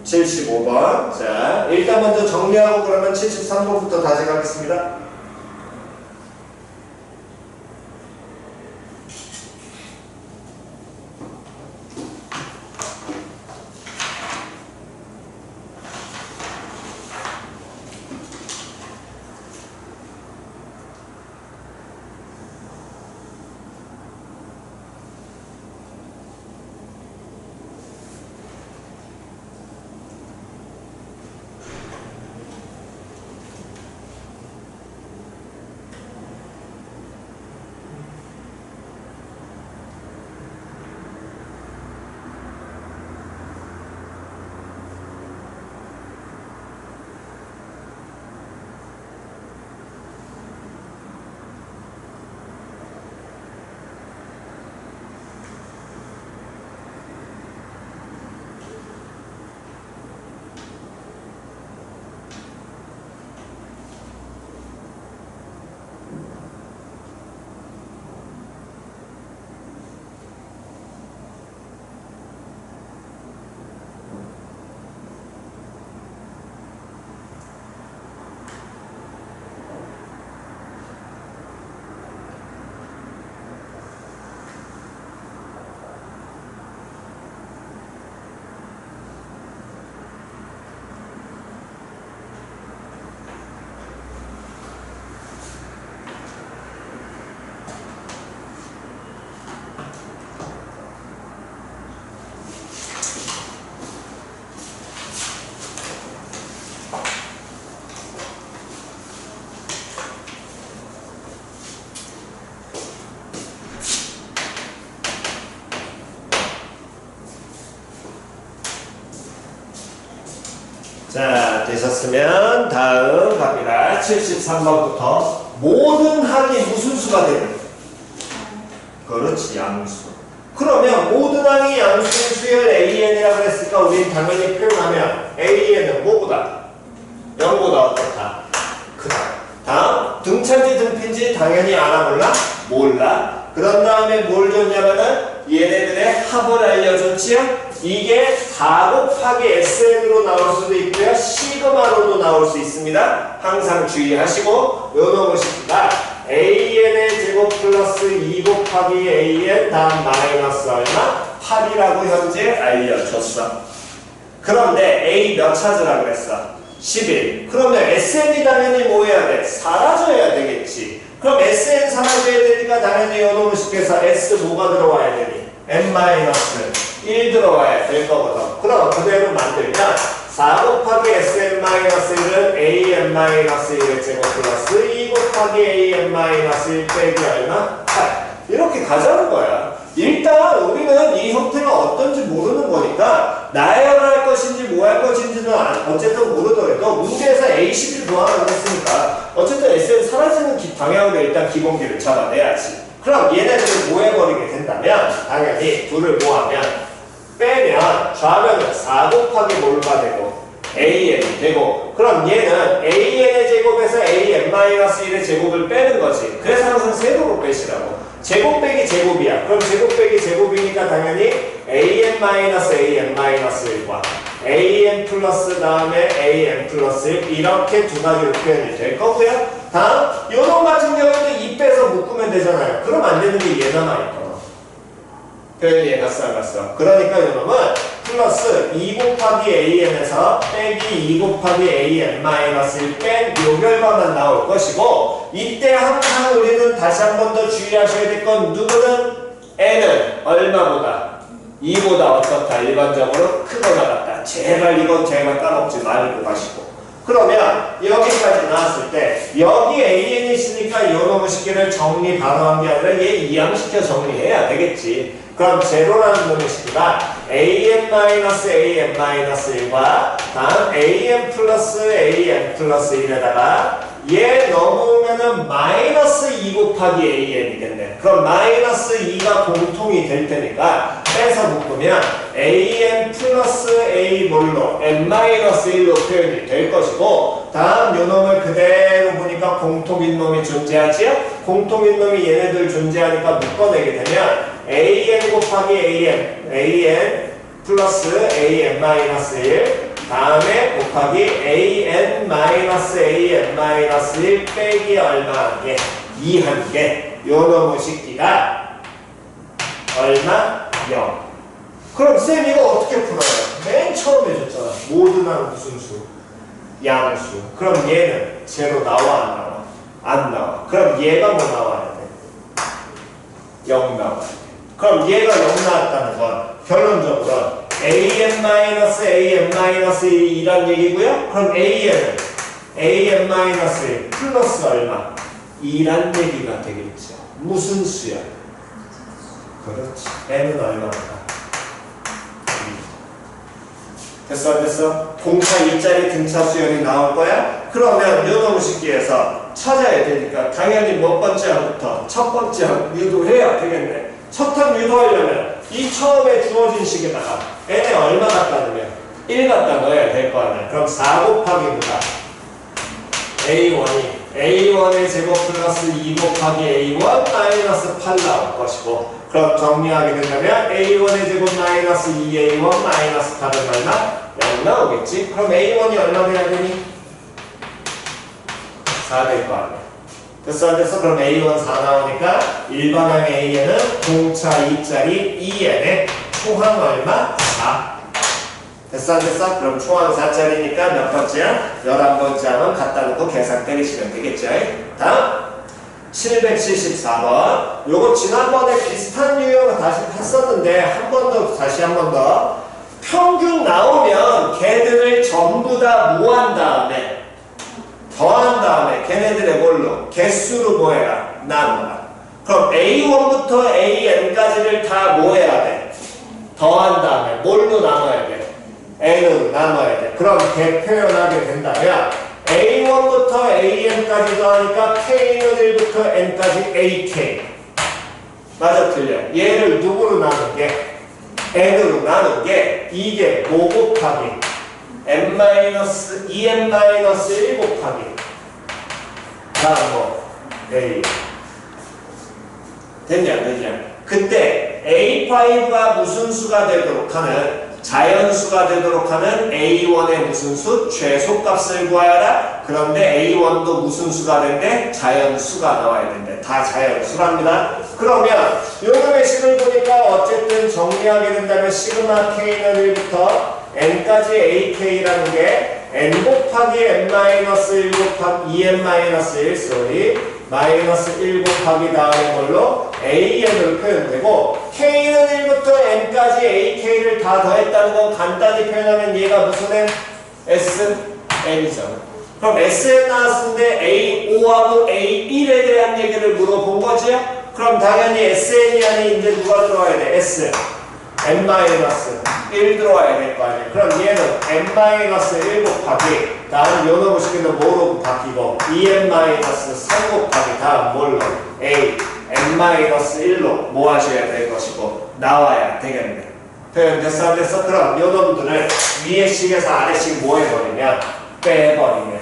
75번. 자, 일단 먼저 정리하고 그러면 73번부터 다시 가겠습니다. 자, 되셨으면 다음 갑니다. 73번부터 모든 항이 무슨 수가 되는? 그렇지, 양수. 그러면 모든 항이 양수인 수열 AN이라고 했으니까 우린 당연히 표현하면 AN은 뭐보다? 0보다 어떻다? 크다. 다음, 등차인지 등피인지 당연히 알아 몰라? 몰라. 그런 다음에 뭘 줬냐면은 얘네들의 합을 알려줬지요? 이게 4 곱하기 SN으로 나올 수도 있고요. 시그마로도 나올 수 있습니다. 항상 주의하시고 요 놈의 식기가 AN의 제곱 플러스 2 곱하기 AN 다음 마이너스 얼마? 8이라고 현재 알려줬어. 그런데 A 몇 찾으라고 그랬어? 11. 그러면 SN이 당연히 뭐 해야 돼? 사라져야 되겠지. 그럼 SN 사라져야 되니까 당연히 요 놈의 식기에서 S 뭐가 들어와야 되니? n-1 들어와야 될 거거든. 그럼 그대로 만들면 4 곱하기 sn-1은 an-1의 제곱 플러스 2 곱하기 an-1 빼기 얼마? 8. 이렇게 가자는 거야. 일단 우리는 이 형태가 어떤지 모르는 거니까 나열할 것인지 뭐 할 것인지는 어쨌든 모르더라도 문제에서 A11 구하라고 했으니까 어쨌든 SN 사라지는 방향으로 일단 기본기를 잡아내야지. 그럼 얘네들을 뭐 해버리게 된다면 당연히 둘을 뭐하면 빼면 좌변은 4 곱하기 뭘가 되고 AN이 되고 그럼 얘는 AN의 제곱에서 AN-1의 제곱을 빼는 거지. 그래서 항상 세로로 빼시라고. 제곱 빼기 제곱이야. 그럼 제곱 빼기 제곱이니까 당연히 AN-1과 AN 플러스 다음에 AN 플러스 1 이렇게 두 가지로 표현이 될 거고요. 다음 요놈 같은 경우에도 2 빼서 묶으면 되잖아요. 그럼 안 되는 게 얘 남아있거든. 표현이 얘갔어 안 갔어. 그러니까 요놈은 플러스 2 곱하기 AN에서 빼기 2 곱하기 AN-1 뺀 요 결과만 나올 것이고 이때 항상 우리는 다시 한 번 더 주의하셔야 될 건 누구는 N은 얼마보다? 2보다 어떻다? 일반적으로 크거나 같다. 제발 이건 제발 까먹지 말고 가시고. 그러면 여기까지 나왔을 때 여기 AN이 있으니까 요놈의 식기를 정리 바로 한 게 아니라 얘 이항시켜 정리해야 되겠지. 그럼 제로라는 놈의 식기가 AN-1과 다음 AN 플러스 1에다가 얘 넘으면은 마이너스 2 곱하기 AN이겠네. 그럼 마이너스 2가 공통이 될 테니까 빼서 묶으면 AN 플러스 A 뭘로 N-1로 표현이 될 것이고 다음 요 놈을 그대로 보니까 공통인 놈이 존재하지요? 공통인 놈이 얘네들 존재하니까 묶어내게 되면 AN 곱하기 AN 플러스 AN-1 다음에 곱하기 AN-1 빼기 얼마? 예, 2 한 개. 요 놈의 식기가 얼마? 0. 그럼 쌤 이거 어떻게 풀어요? 맨 처음에 줬잖아. 모든 항 무슨 수? 양수. 그럼 얘는 제로 나와 안 나와? 안 나와. 그럼 얘가 뭐 나와야 돼? 0 나와야 돼. 그럼 얘가 0 나왔다는 건 결론적으로 AN-1이란 얘기고요. 그럼 AN은 AN-1 플러스 얼마? 2란 얘기가 되겠죠. 무슨 수야? 그렇지. N은 얼마일까? 됐어 안 됐어? 공차 2짜리 등차 수열이 나올 거야? 그러면 요놈의 식기에서 찾아야 되니까 당연히 몇 번째 항부터 첫 번째 항 유도해야 되겠네. 첫 항 유도하려면 이 처음에 주어진 식에다가 n에 얼마 갖다 넣으면 1 갖다 넣어야 될 거 아니야. 그럼 4 곱하기 보다 A1의 제곱 플러스 2 곱하기 A1 마이너스 8 나올 것이고 그럼 정리하게 된다면 A1의 제곱 마이너스 2A1 마이너스 8은 얼마? 0 나오겠지? 그럼 A1이 얼마 돼야 되니? 4 될 거 아니야. 됐어 안 됐어? 그럼 A1 4 나오니까 일반항 AN은 공차 2짜리 2N에 초항 얼마? 4. 됐어 안 됐어? 그럼 초항 4짜리니까 몇 번째야? 11번째 하면 갖다 놓고 계산 때리시면 되겠죠? 다음 774번. 요거 지난번에 비슷한 유형을 다시 했었는데 다시 한 번 더 평균 나오면 걔들을 전부 다 모한 다음에 더한 다음에 걔네들의 뭘로? 개수로 뭐해라? 나눠라. 그럼 A1부터 AN까지를 다 뭐해야 돼? 더한 다음에 뭘로 나눠야 돼? n으로 나눠야 돼. 그럼 이렇게 표현하게 된다면 a1부터 an까지 더하니까 k는 1부터 n까지 ak. 맞아 틀려? 얘를 누구로 나눈 게? n으로 나눈 게 이게 뭐 곱하기 n-2n-1 곱하기 다음 뭐 a 됐냐 안 됐냐? 근데 a5가 무슨 수가 되도록 하는 자연수가 되도록 하는 a1의 무슨 수? 최소값을 구하여라. 그런데 a1도 무슨 수가 된대? 자연수가 나와야 된대. 다 자연수랍니다. 그러면 요놈의 식을 보니까 어쨌든 정리하게 된다면 시그마 k는 1부터 n까지 ak라는 게 n 곱하기 n-1 곱하기 2n-1 sorry 마이너스 1 곱하기 다음에 걸로 an으로 표현되고 k는 1부터 n까지 ak를 다 더했다는 건 간단히 표현하면 얘가 무슨 n? sn이잖아. 그럼 sn 나왔는데 a5하고 a1에 대한 얘기를 물어본 거지? 그럼 당연히 sn이 안에 이제 누가 들어와야 돼? s n-1 들어와야 될 거 아니야. 그럼 얘는 n-1 곱하기 다음 요놈의 식은 뭐로 바뀌고 2n-3 곱하기 다음 뭘로? a n-1로 뭐 하셔야 될 것이고 나와야 되겠네. 표현됐어 안 됐어? 그럼 요놈들을 위에 식에서 아래 식 뭐 해버리면 빼버리면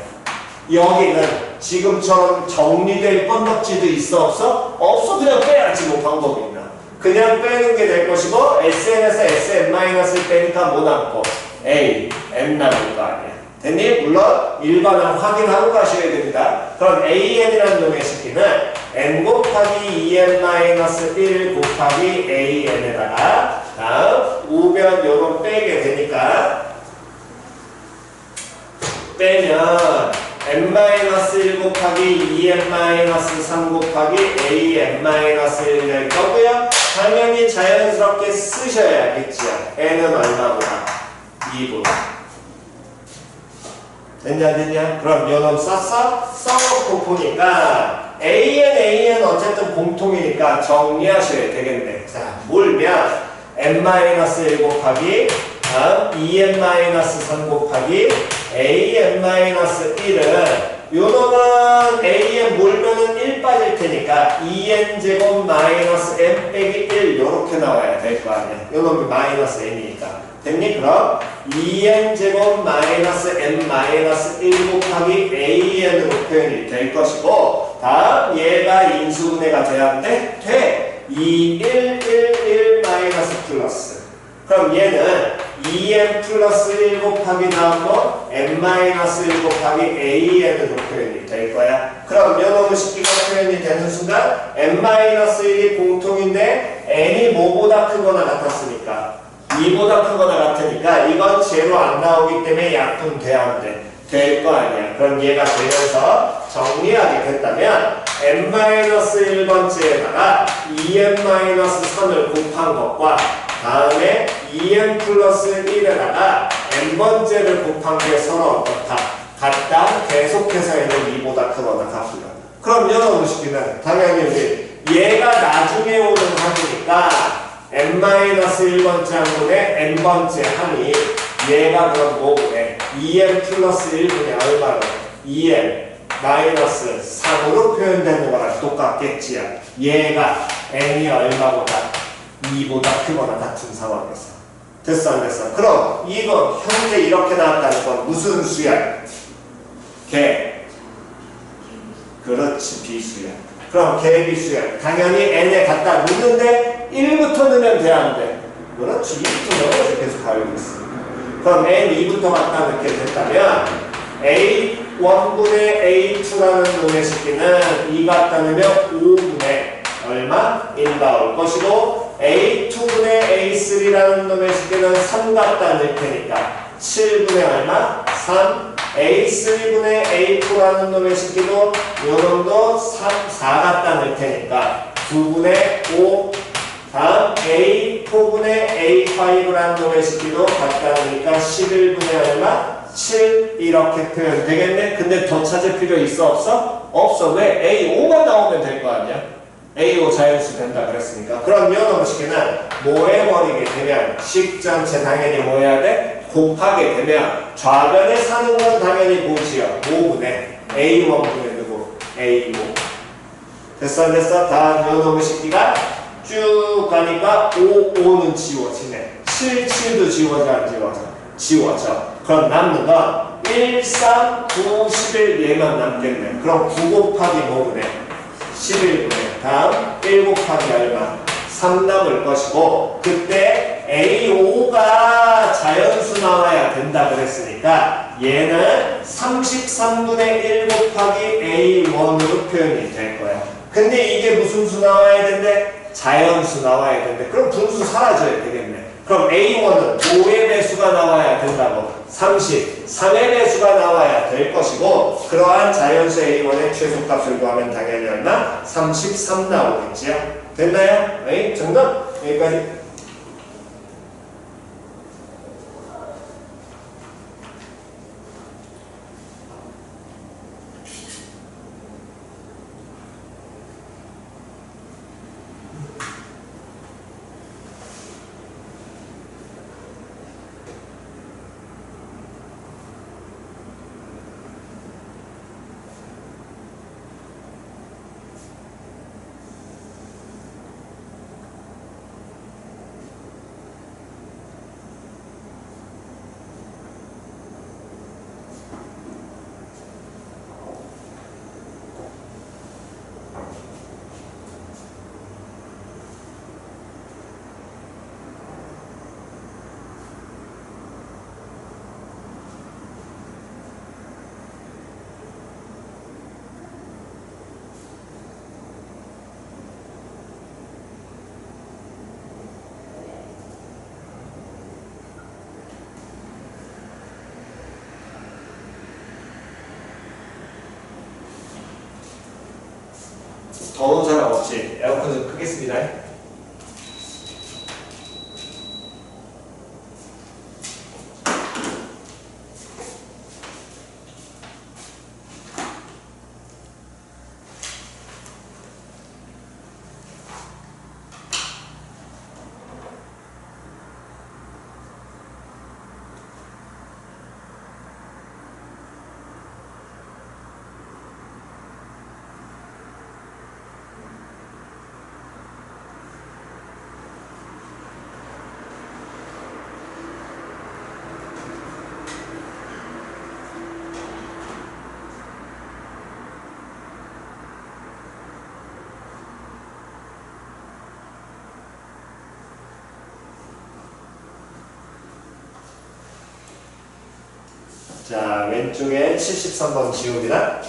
여기는 지금처럼 정리될 건덕지도 있어 없어? 없어. 그냥 빼야지 뭐 방법이 있나. 그냥 빼는 게 될 것이고 sn에서 sn-을 빼니까 뭐 남고 a, n 남을 거 아니야. 됐니? 물론 일반은 확인하고 가셔야 됩니다. 그럼 an이라는 놈의 식기는 n 곱하기 2n-1 곱하기 an에다가 다음 우변 요건 빼게 되니까 빼면 n-1 곱하기 2n-3 곱하기 an-1 될 거고요. 당연히 자연스럽게 쓰셔야겠죠. n은 얼마보다? 2보다. 됐냐? 그럼 요놈 썼어? 써놓고 보니까 an 어쨌든 공통이니까 정리하셔야 되겠네. 자, 몰면 n-1 곱하기 2n-3 곱하기 an-1은 요놈은 an 몰면은 1 빠질 테니까 2n 제곱 마이너스 n 빼기 1 요렇게 나와야 될 거 아니야. 요놈이 마이너스 n이니까. 됐니? 그럼 2n 제곱 마이너스 n 마이너스 1 곱하기 an으로 표현이 될 것이고 다음 얘가 인수분해가 돼야 돼? 돼! 2, 1, 1, 1 마이너스 플러스 그럼 얘는 2n 플러스 1 곱하기 다음 거 n-1 곱하기 an으로 표현이 될 거야. 그럼 요놈의 식기가 표현이 되는 순간 n-1이 공통인데 n이 뭐보다 크거나 같았으니까 2보다 크거나 같으니까 이건 제로 안 나오기 때문에 약분돼야 안 돼. 될 거 아니야. 그럼 얘가 되면서 정리하게 됐다면 n-1번째에다가 2n-3을 곱한 것과 다음에 2n 플러스 1에다가 n번째를 곱한 게 서로 어떻다? 같다? 계속해서 얘는 2보다 크거나 같구나. 그럼 요놈의 식기는 당연히 우리 얘가 나중에 오는 항이니까 n-1번째 항분의 n번째 항이 얘가 그럼 뭐구네? 2n 플러스 1분의 얼마로? 2n 마이너스 3으로 표현되는 거랑 똑같겠지요. 얘가 n이 얼마보다? 2보다 크거나 같은 상황에서. 됐어 안 됐어? 그럼 이거 현재 이렇게 나왔다는 건 무슨 수야? 개. 그렇지 비수야. 그럼 개비수야. 당연히 n에 갖다 넣는데 1부터 넣으면 돼 안 돼? 그렇지 2부터 넣어서 계속 가고 있어. 그럼 n 2부터 갖다 넣게 됐다면 a1분의 a2라는 놈의 식기는 2 갖다 넣으면 5분의 얼마? 1 나올 것이고 a2분의 a3라는 놈의 식기는 3 갖다 넣을 테니까 7분의 얼마? 3 a3분의 a4라는 놈의 식기도 요놈도 4 갖다 넣을 테니까 9분의 5 다음 a4분의 a5라는 놈의 식기도 갖다 놓으니까 11분의 얼마? 7 이렇게 표현 되겠네? 근데 더 찾을 필요 있어 없어? 없어. 왜? a5만 나오면 될 거 아니야? a5 자연수 된다 그랬으니까. 그럼 요 놈의 식기는 뭐 해버리게 되면 식 전체 당연히 뭐 해야 돼? 곱하게 되면 좌변에 사는 건 당연히 뭐지요? 5분의 A1분의 누구? A5. 됐어 안 됐어? 다음 요 놈의 식기가 쭉 가니까 5, 5는 지워지네. 7, 7도 지워져 안 지워져? 지워져. 그럼 남는 건 1, 3, 9, 11 얘만 남겠네. 그럼 9 곱하기 뭐분의 11분의 다음 1 곱하기 얼마? 3 남을 것이고 그때 A5가 자연수 나와야 된다 그랬으니까 얘는 33분의 1 곱하기 A1으로 표현이 될 거야. 근데 이게 무슨 수 나와야 된대? 자연수 나와야 된대. 그럼 분수 사라져야 되겠네. 그럼 A1은 5의 배수가 나와야 된다고. 30, 3의 배수가 나와야 될 것이고 그러한 자연수 A1의 최소값을 구하면 당연히 얼마? 33 나오겠지요. 됐나요? 에이, 정답? 여기까지. 더운 사람 없지? 에어컨 좀 끄겠습니다. 자, 왼쪽에 73번 지웁니다.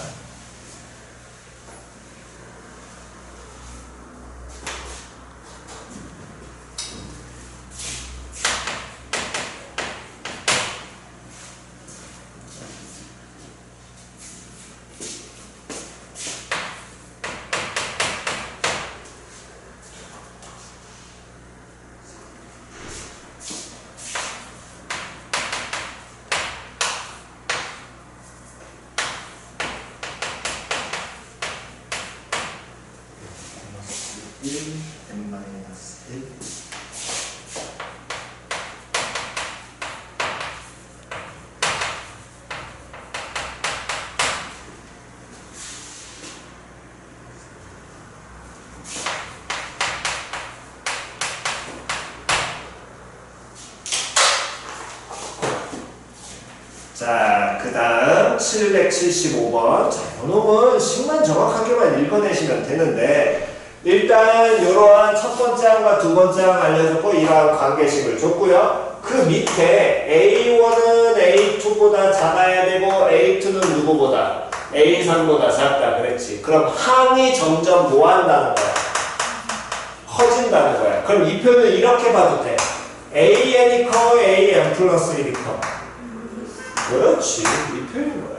자, 그 다음 775번. 자, 이놈은 식만 정확하게만 읽어내시면 되는데 일단 이러한 첫 번째 항과 두 번째 항 알려줬고 이러한 관계식을 줬고요. 그 밑에 A1은 A2보다 작아야 되고 A2는 누구보다? A3보다 작다 그랬지. 그럼 항이 점점 뭐 한다는 거야? 커진다는 거야. 그럼 이 표현을 이렇게 봐도 돼. AN이 커, AN 플러스 1이 커. 그렇지. 이 표현이 뭐야?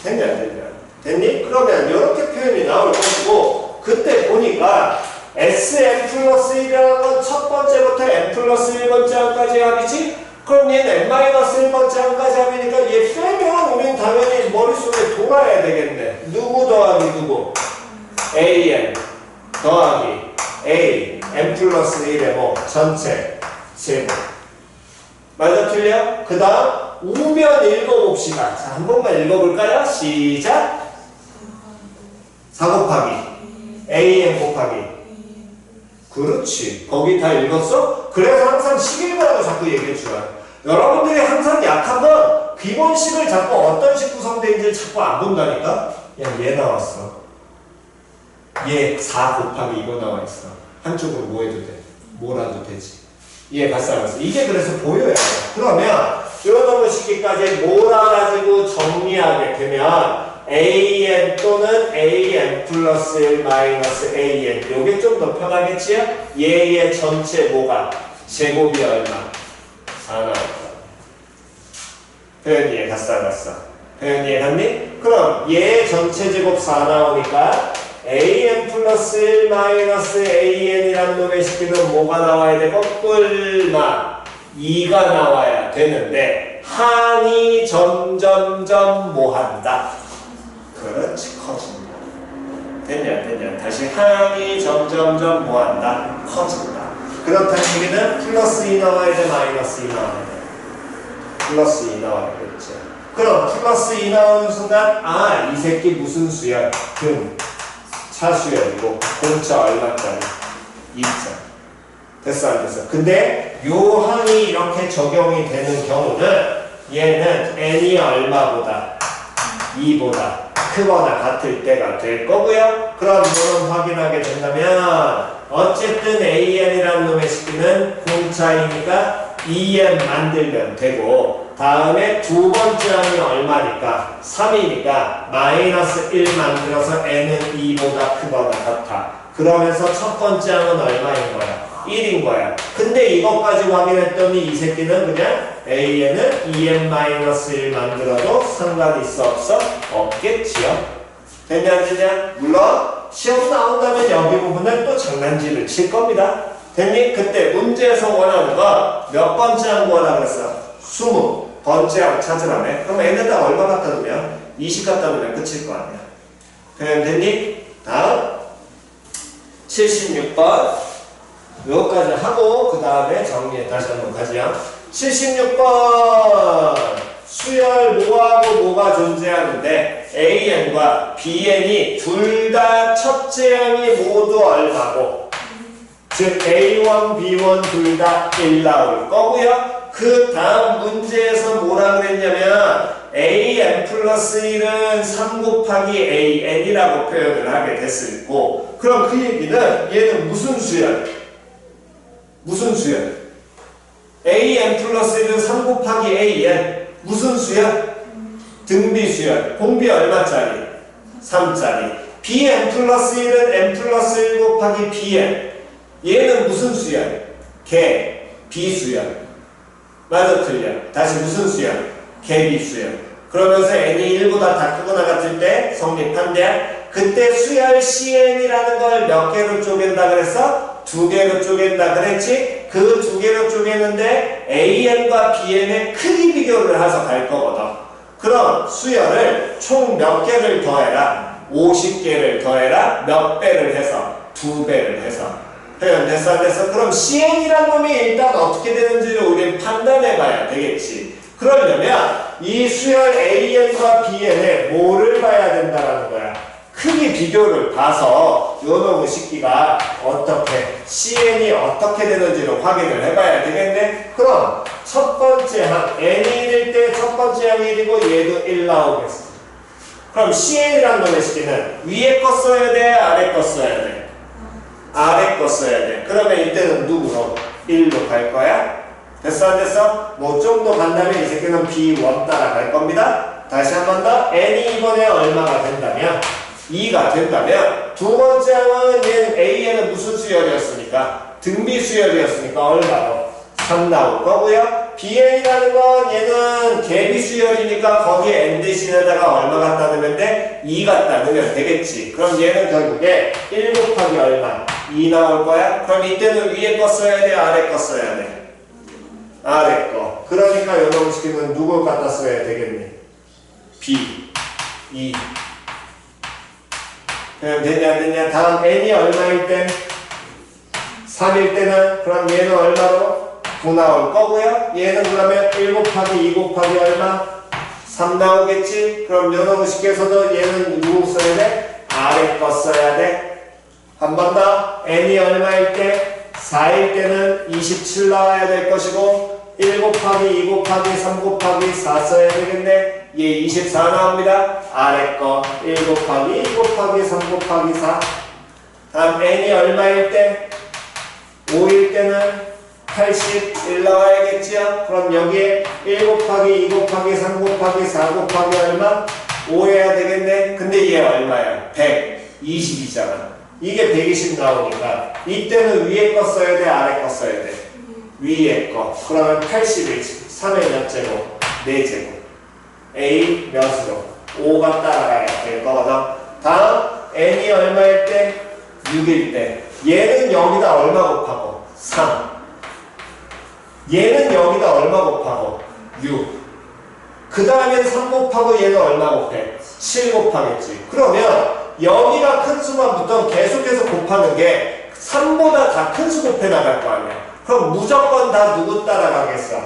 됐냐 안 됐냐? 됐니? 그러면 이렇게 표현이 나올 것이고 그때 보니까 SM 플러스 1이라는 건 첫 번째부터 M 플러스 1번째 항까지 합이지? 그럼 얘는 M 마이너스 1번째 항까지 합이니까 얘 빼면 우린 당연히 머릿속에 돌아야 되겠네. 누구 더하기 누구? AN 더하기 A M 플러스 1의 뭐 전체 제곱. 맞아 틀려? 그 다음 우면 읽어봅시다. 자, 한 번만 읽어볼까요? 시작. 4 곱하기 AN 곱하기. 그렇지. 거기 다 읽었어? 그래서 항상 식일보라고 자꾸 얘기해줘요. 여러분들이 항상 약한 건 기본식을 자꾸 어떤 식 구성되는지를 자꾸 안 본다니까? 그냥 얘 나왔어. 얘 4 곱하기 이거 나와있어. 한쪽으로 뭐 해도 돼? 뭐라도 되지. 얘 발사했어. 이게 그래서 보여야 돼. 그러면 요놈의 식기까지 몰아가지고 정리하게 되면 AN 또는 AN 플러스 1 마이너스 AN 요게 좀 더 편하겠지요? 얘의 전체 뭐가? 제곱이 얼마? 4 나왔다. 표현이 얘 갔어. 표현이 얘 갔니? 그럼 얘 전체 제곱 4 나오니까 AN 플러스 1 마이너스 AN이란 놈의 식기는 뭐가 나와야 돼? 거꾸마 2가 나와야 되는데 항이 점점점 뭐한다? 그렇지, 커진다. 됐냐? 다시 항이 점점점 뭐한다? 커진다. 그렇다는 얘기는 플러스 2 나와야 돼? 마이너스 2 나와야 돼? 플러스 2 나와야겠지. 그럼 플러스 2 나오는 순간 이 새끼 무슨 수열? 차수열이고 공차 얼마짜리? 2차. 됐어 안 됐어? 근데 요 항이 이렇게 적용이 되는 경우는 얘는 n이 얼마보다? 2보다 크거나 같을 때가 될 거고요. 그럼 이거는 확인하게 된다면 어쨌든 AN이라는 놈의 식기는 공차이니까 2n 만들면 되고 다음에 두 번째 항이 얼마니까? 3이니까 마이너스 1 만들어서 n은 2보다 크거나 같아. 그러면서 첫 번째 항은 얼마인 거야? 1인 거야. 근데 이것까지 확인했더니 이 새끼는 그냥 AN은 2n-1 만들어도 상관이 있어 없어? 없겠지요. 됐냐? 물론 시험 나온다면 여기 부분을 또 장난질을 칠 겁니다. 됐니? 그때 문제에서 원하는 거 몇 번째 항 원하는 그랬어? 20번째 항 찾으라며. 그럼 n에다 얼마 갖다 놓으면? 20 갖다 놓으면 끝일 거 아니야. 그냥 됐니? 다음 76번 요거까지 하고 그 다음에 정리해 다시 한번 가지요. 76번 수열 뭐하고 뭐가 존재하는데 AN과 BN이 둘 다 첫째 항이 모두 얼마고 즉 A1, B1 둘 다 1 나올 거고요. 그 다음 문제에서 뭐라 그랬냐면 AN 플러스 1은 3 곱하기 AN이라고 표현을 하게 됐었고 그럼 그 얘기는 얘는 무슨 수열? 무슨 수열? AN 플러스 1은 3 곱하기 AN 무슨 수열? 등비 수열. 공비 얼마짜리? 3짜리. BN 플러스 1은 N 플러스 1 곱하기 BN 얘는 무슨 수열? 개, 비수열. 맞아 틀려. 다시 무슨 수열? 개비수열. 그러면서 n이 1보다 다 크거나 같을 때 성립한대. 그때 수열 CN이라는 걸 몇 개로 쪼갠다 그랬어? 2개로 쪼갠다 그랬지? 그 2개로 쪼개는데 AN과 BN의 크기 비교를 해서 갈 거거든. 그럼 수열을 총 몇 개를 더해라? 50개를 더해라? 몇 배를 해서? 2배를 해서. 됐어 안 됐어? 그럼 CN이라는 놈이 일단 어떻게 되는지를 우리는 판단해 봐야 되겠지. 그러려면 이 수열 AN과 BN의 뭐를 봐야 된다는 거야? 크기 비교를 봐서 요 놈의 식기가 어떻게 CN이 어떻게 되는지를 확인을 해봐야 되겠네. 그럼 첫 번째 항 n이 1일 때 첫 번째 항이 1이고 얘도 1 나오겠어. 그럼 CN이라는 놈의 식기는 위에 거 써야 돼? 아래 거 써야 돼? 아래 거 써야 돼. 그러면 이때는 누구로? 1로 갈 거야? 됐어 안 됐어? 뭐 좀 더 간다면 이 새끼는 B1 따라갈 겁니다. 다시 한 번 더 n이 이번에 얼마가 된다면 2가 된다면 두 번째 항은 얘는 AN은 무슨 수열이었으니까? 등비 수열이었으니까 얼마로? 3 나올 거고요. BN이라는 건 얘는 개비 수열이니까 거기에 n 대신에다가 얼마 갖다 넣으면 돼? 2 갖다 넣으면 되겠지. 그럼 얘는 결국에 1 곱하기 얼마? 2 나올 거야? 그럼 이때는 위에 거 써야 돼? 아래 거 써야 돼? 아래 거. 그러니까 요놈 시키면 누굴 갖다 써야 되겠니? B, 2. 되냐 안 되냐? 다음 n이 얼마일 땐? 3일 때는 그럼 얘는 얼마로? 9 나올 거고요. 얘는 그러면 1 곱하기 2 곱하기 얼마? 3 나오겠지? 그럼 요놈식에서도 얘는 누구 써야 돼? 아래 거 써야 돼. 한 번 더. n이 얼마일 때? 4일 때는 27 나와야 될 것이고 1 곱하기 2 곱하기 3 곱하기 4 써야 되겠네. 얘 24 나옵니다. 아래 거 1 곱하기 2 곱하기 3 곱하기 4. 다음 n이 얼마일 때? 5일 때는 81 나와야겠지요? 그럼 여기에 1 곱하기 2 곱하기 3 곱하기 4 곱하기 얼마? 5 해야 되겠네. 근데 얘 얼마야? 120이잖아. 이게 120 나오니까 이때는 위에 거 써야 돼? 아래 거 써야 돼? 위에 거. 그러면 81. 3의 몇 제곱? 4제곱. A 몇으로? 5가 따라가야 될 거거든. 다음 n이 얼마일 때? 6일 때. 얘는 여기다 얼마 곱하고? 3. 얘는 여기다 얼마 곱하고? 6. 그 다음엔 3 곱하고 얘는 얼마 곱해? 7 곱하겠지. 그러면 여기가 큰 수만 붙으면 계속해서 곱하는 게 3보다 다 큰 수 곱해 나갈 거 아니야. 그럼 무조건 다 누구 따라가겠어?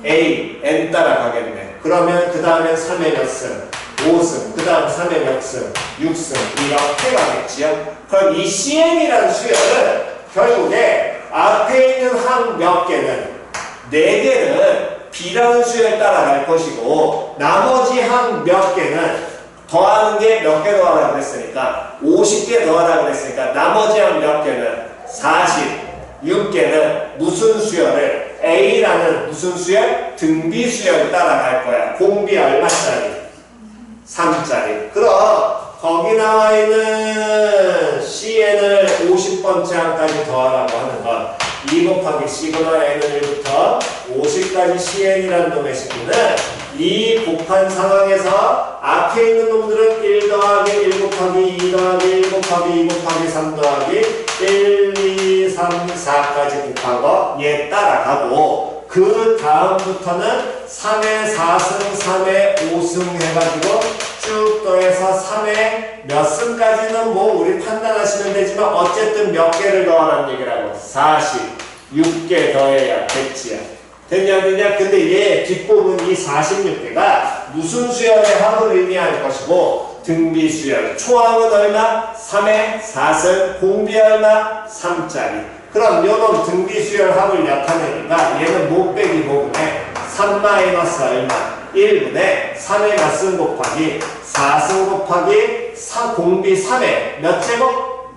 A, N 따라가겠네. 그러면 그 다음엔 3의 몇 승? 5승. 그 다음 3의 몇 승? 6승. 이렇게 가겠지요. 그럼 이 CN이라는 수열은 결국에 앞에 있는 항 몇 개는 4개는 B라는 수열에 따라갈 것이고 나머지 항 몇 개는 더하는 게 몇 개 더하라고 그랬으니까 50개 더하라고 그랬으니까 나머지 항 몇 개는 46개는 무슨 수열을 A라는 무슨 수열? 등비 수열을 따라갈 거야. 공비 얼마짜리? 3짜리. 그럼 거기 나와 있는 CN을 50번째 항까지 더하라고 하는 건 2 곱하기 시그마 n은 1부터 50까지 CN이라는 놈의 식구는 이 곱한 상황에서 앞에 있는 놈들은 1 더하기 1 곱하기 2 더하기 1 곱하기 2 곱하기 3 더하기 1, 2, 3, 4까지 곱한 거 얘 따라가고 그 다음부터는 3의 4승, 3의 5승 해가지고 쭉 더해서 3의 몇 승까지는 뭐 우리 판단하시면 되지만 어쨌든 몇 개를 더하라는 얘기라고. 46개 더해야 됐지야. 됐냐 됐냐? 근데 얘 뒷부분 이 46개가 무슨 수열의 합을 의미할 것이고 등비 수열. 초항은 얼마? 3의 4승. 공비 얼마? 3짜리. 그럼 요놈 등비 수열 합을 나타내니까 얘는 못 빼기 부분에 3 마이너스 얼마? 1분의 3의 몇 승 곱하기 4승 곱하기 4 공비 3의 몇 제곱?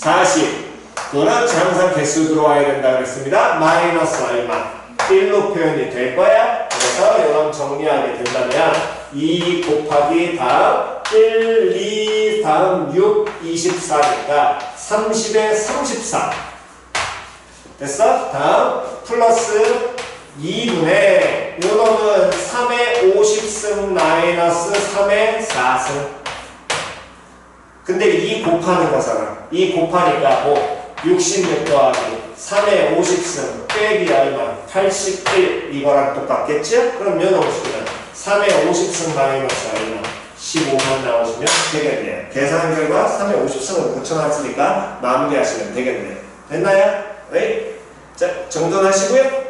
40. 그렇지. 항상 개수 들어와야 된다 그랬습니다. 마이너스 얼마? 1로 표현이 될 거야. 그래서 이런 정리하게 된다면 2 곱하기 다음 1, 2 다음 6, 24니까 30에 34 됐어? 다음 플러스 2분의 요놈은 3의 50승 마이너스 3의 4승. 근데 이 곱하는 거잖아. 이 곱하니까 뭐 66 더하기 3의 50승 빼기 얼마? 81 이거랑 똑같겠죠? 그럼 요놈 식구는 3의 50승 마이너스 얼마? 15만 나오시면 되겠네요. 계산 결과 3의 50승을 붙여놨으니까 마무리하시면 되겠네요. 됐나요? 네? 자, 정돈하시고요.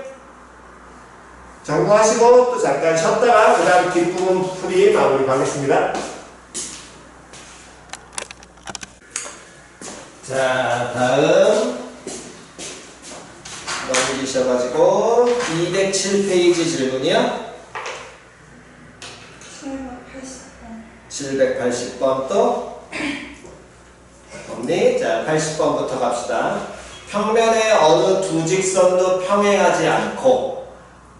정리하시고 또 잠깐 쉬었다가 그 다음 뒷부분 풀이 마무리 가겠습니다. 자, 다음 넘기셔가지고 207페이지 질문이요. 780번 또 없니? 자, 80번부터 갑시다. 평면의 어느 두 직선도 평행하지 않고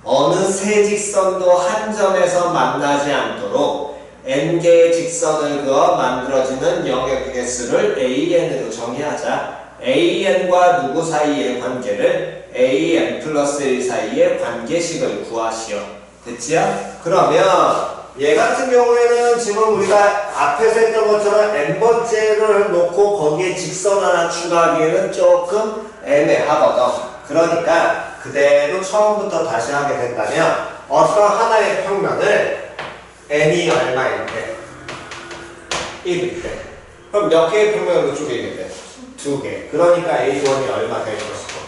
어느 세 직선도 한 점에서 만나지 않도록 n개의 직선을 그어 만들어지는 영역의 개수를 an으로 정의하자. an과 누구 사이의 관계를 an 플러스 1 사이의 관계식을 구하시오. 됐지요? 그러면 얘 같은 경우에는 지금 우리가 앞에서 했던 것처럼 n번째를 놓고 거기에 직선 하나 추가하기에는 조금 애매하거든. 그러니까 그대로 처음부터 다시 하게 된다면 어떤 하나의 평면을 n이 얼마일 때? 1일 때. 그럼 몇 개의 평면으로 쪼개게 돼? 2개. 그러니까 a1이 얼마 될 것이고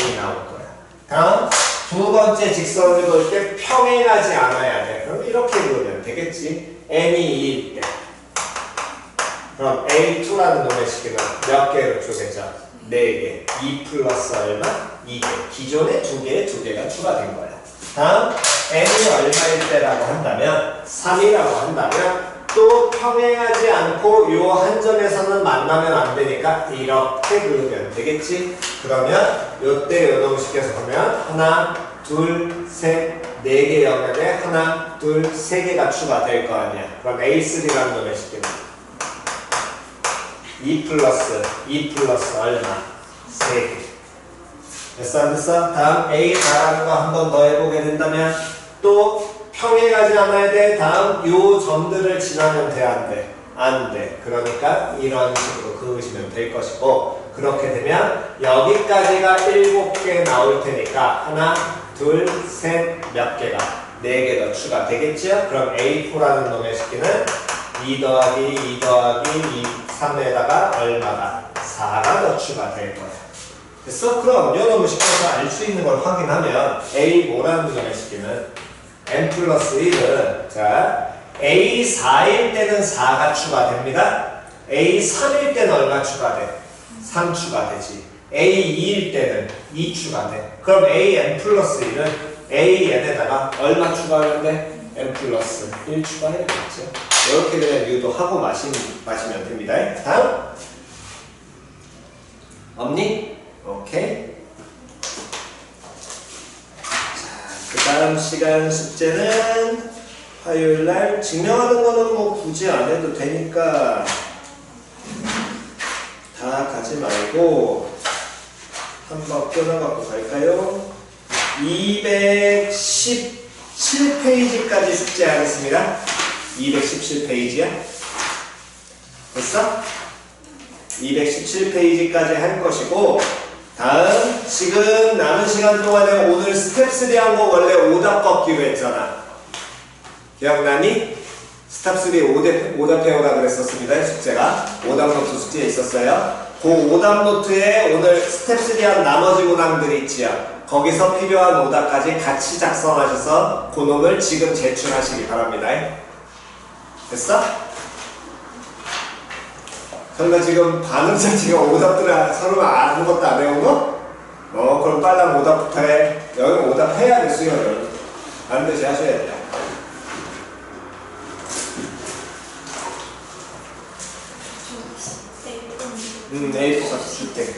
1 나올 거야. 다음 두 번째 직선을 볼 때 평행하지 않아야 돼. 그럼 이렇게 그으면 되겠지. n이 2일 때. 그럼 A2라는 놈의 식기는 몇 개로 쪼개져? 4개. 2 플러스 얼마? 2개. 기존에 2개가 추가된 거야. 다음 n이 얼마일 때라고 한다면 3이라고 한다면 또 평행하지 않고 요 한 점에서는 만나면 안 되니까 이렇게 그으면 되겠지. 그러면 요때 요 놈식에서 보면 하나, 둘, 셋, 4개 영역에 하나, 둘, 3개가 추가될 거 아니야. 그럼 A3라는 놈의 식기는 2 플러스 얼마? 3개. 됐어 안 됐어? 다음 A4라는 거 한 번 더 해보게 된다면 또 평행하지 않아야 돼. 다음 요 점들을 지나면 돼 안 돼? 안 돼. 그러니까 이런 식으로 그으시면 될 것이고 그렇게 되면 여기까지가 7개 나올 테니까 하나, 둘, 셋 몇 개가? 4개 더 추가되겠죠? 그럼 A4라는 놈의 식기는 2 더하기 2 더하기 2, 3에다가 얼마가? 4가 더 추가될 거야. 됐어? 그럼 요 놈을 시켜서 알 수 있는 걸 확인하면 A5라는 놈의 식기는 n 플러스 1은 자 A4일 때는 4가 추가됩니다. A3일 때는 얼마 추가돼? 3 추가되지. A2일 때는 2 추가돼. 그럼 AN 플러스 1은 AN에다가 얼마 추가하면 돼? n 플러스 1 추가해야겠죠. 이렇게 되면 유도하고 마시면 됩니다. 다음 없니? 오케이. 그 다음 시간 숙제는 화요일날 증명하는 거는 뭐 굳이 안 해도 되니까 다 가지 말고 한번 끊어갖고 갈까요? 217페이지까지 숙제하겠습니다. 217페이지야? 됐어? 217페이지까지 할 것이고 다음 지금 남은 시간 동안에 오늘 스텝 3 한 거 원래 오답 꺾기로 했잖아. 기억나니? 스텝 3 오답 해오라 그랬었습니다. 숙제가 오답 노트 숙제에 있었어요. 그 오답 노트에 오늘 스텝 3 한 나머지 문항들이 있지요. 거기서 필요한 오답까지 같이 작성하셔서 그 놈을 지금 제출하시기 바랍니다. 됐어? 설마 지금 반응자 지금 오답들을 설마 아무것도 안 해오고? 그럼 빨랑 오답부터 해. 여기 오답 해야 돼, 수요일. 반드시 하셔야 돼. A4 값 줄게.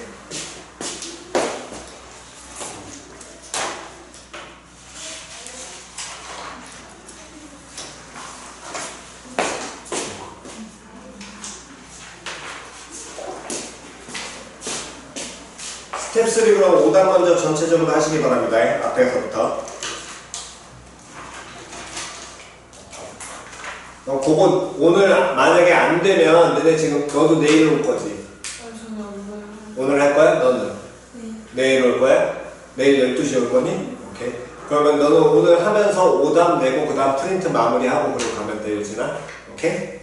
스텝 3 그럼 오답 먼저 전체적으로 하시기 바랍니다. 앞에서부터. 그거 오늘 만약에 안 되면 너네 지금 너도 내일 올 거지? 저는 안 오늘 할 거야? 너는? 네. 내일 올 거야? 내일 12시에 올 거니? 오케이. 그러면 너는 오늘 하면서 오답 내고 그 다음 프린트 마무리하고 그리고 가면 돼, 유진아? 오케이?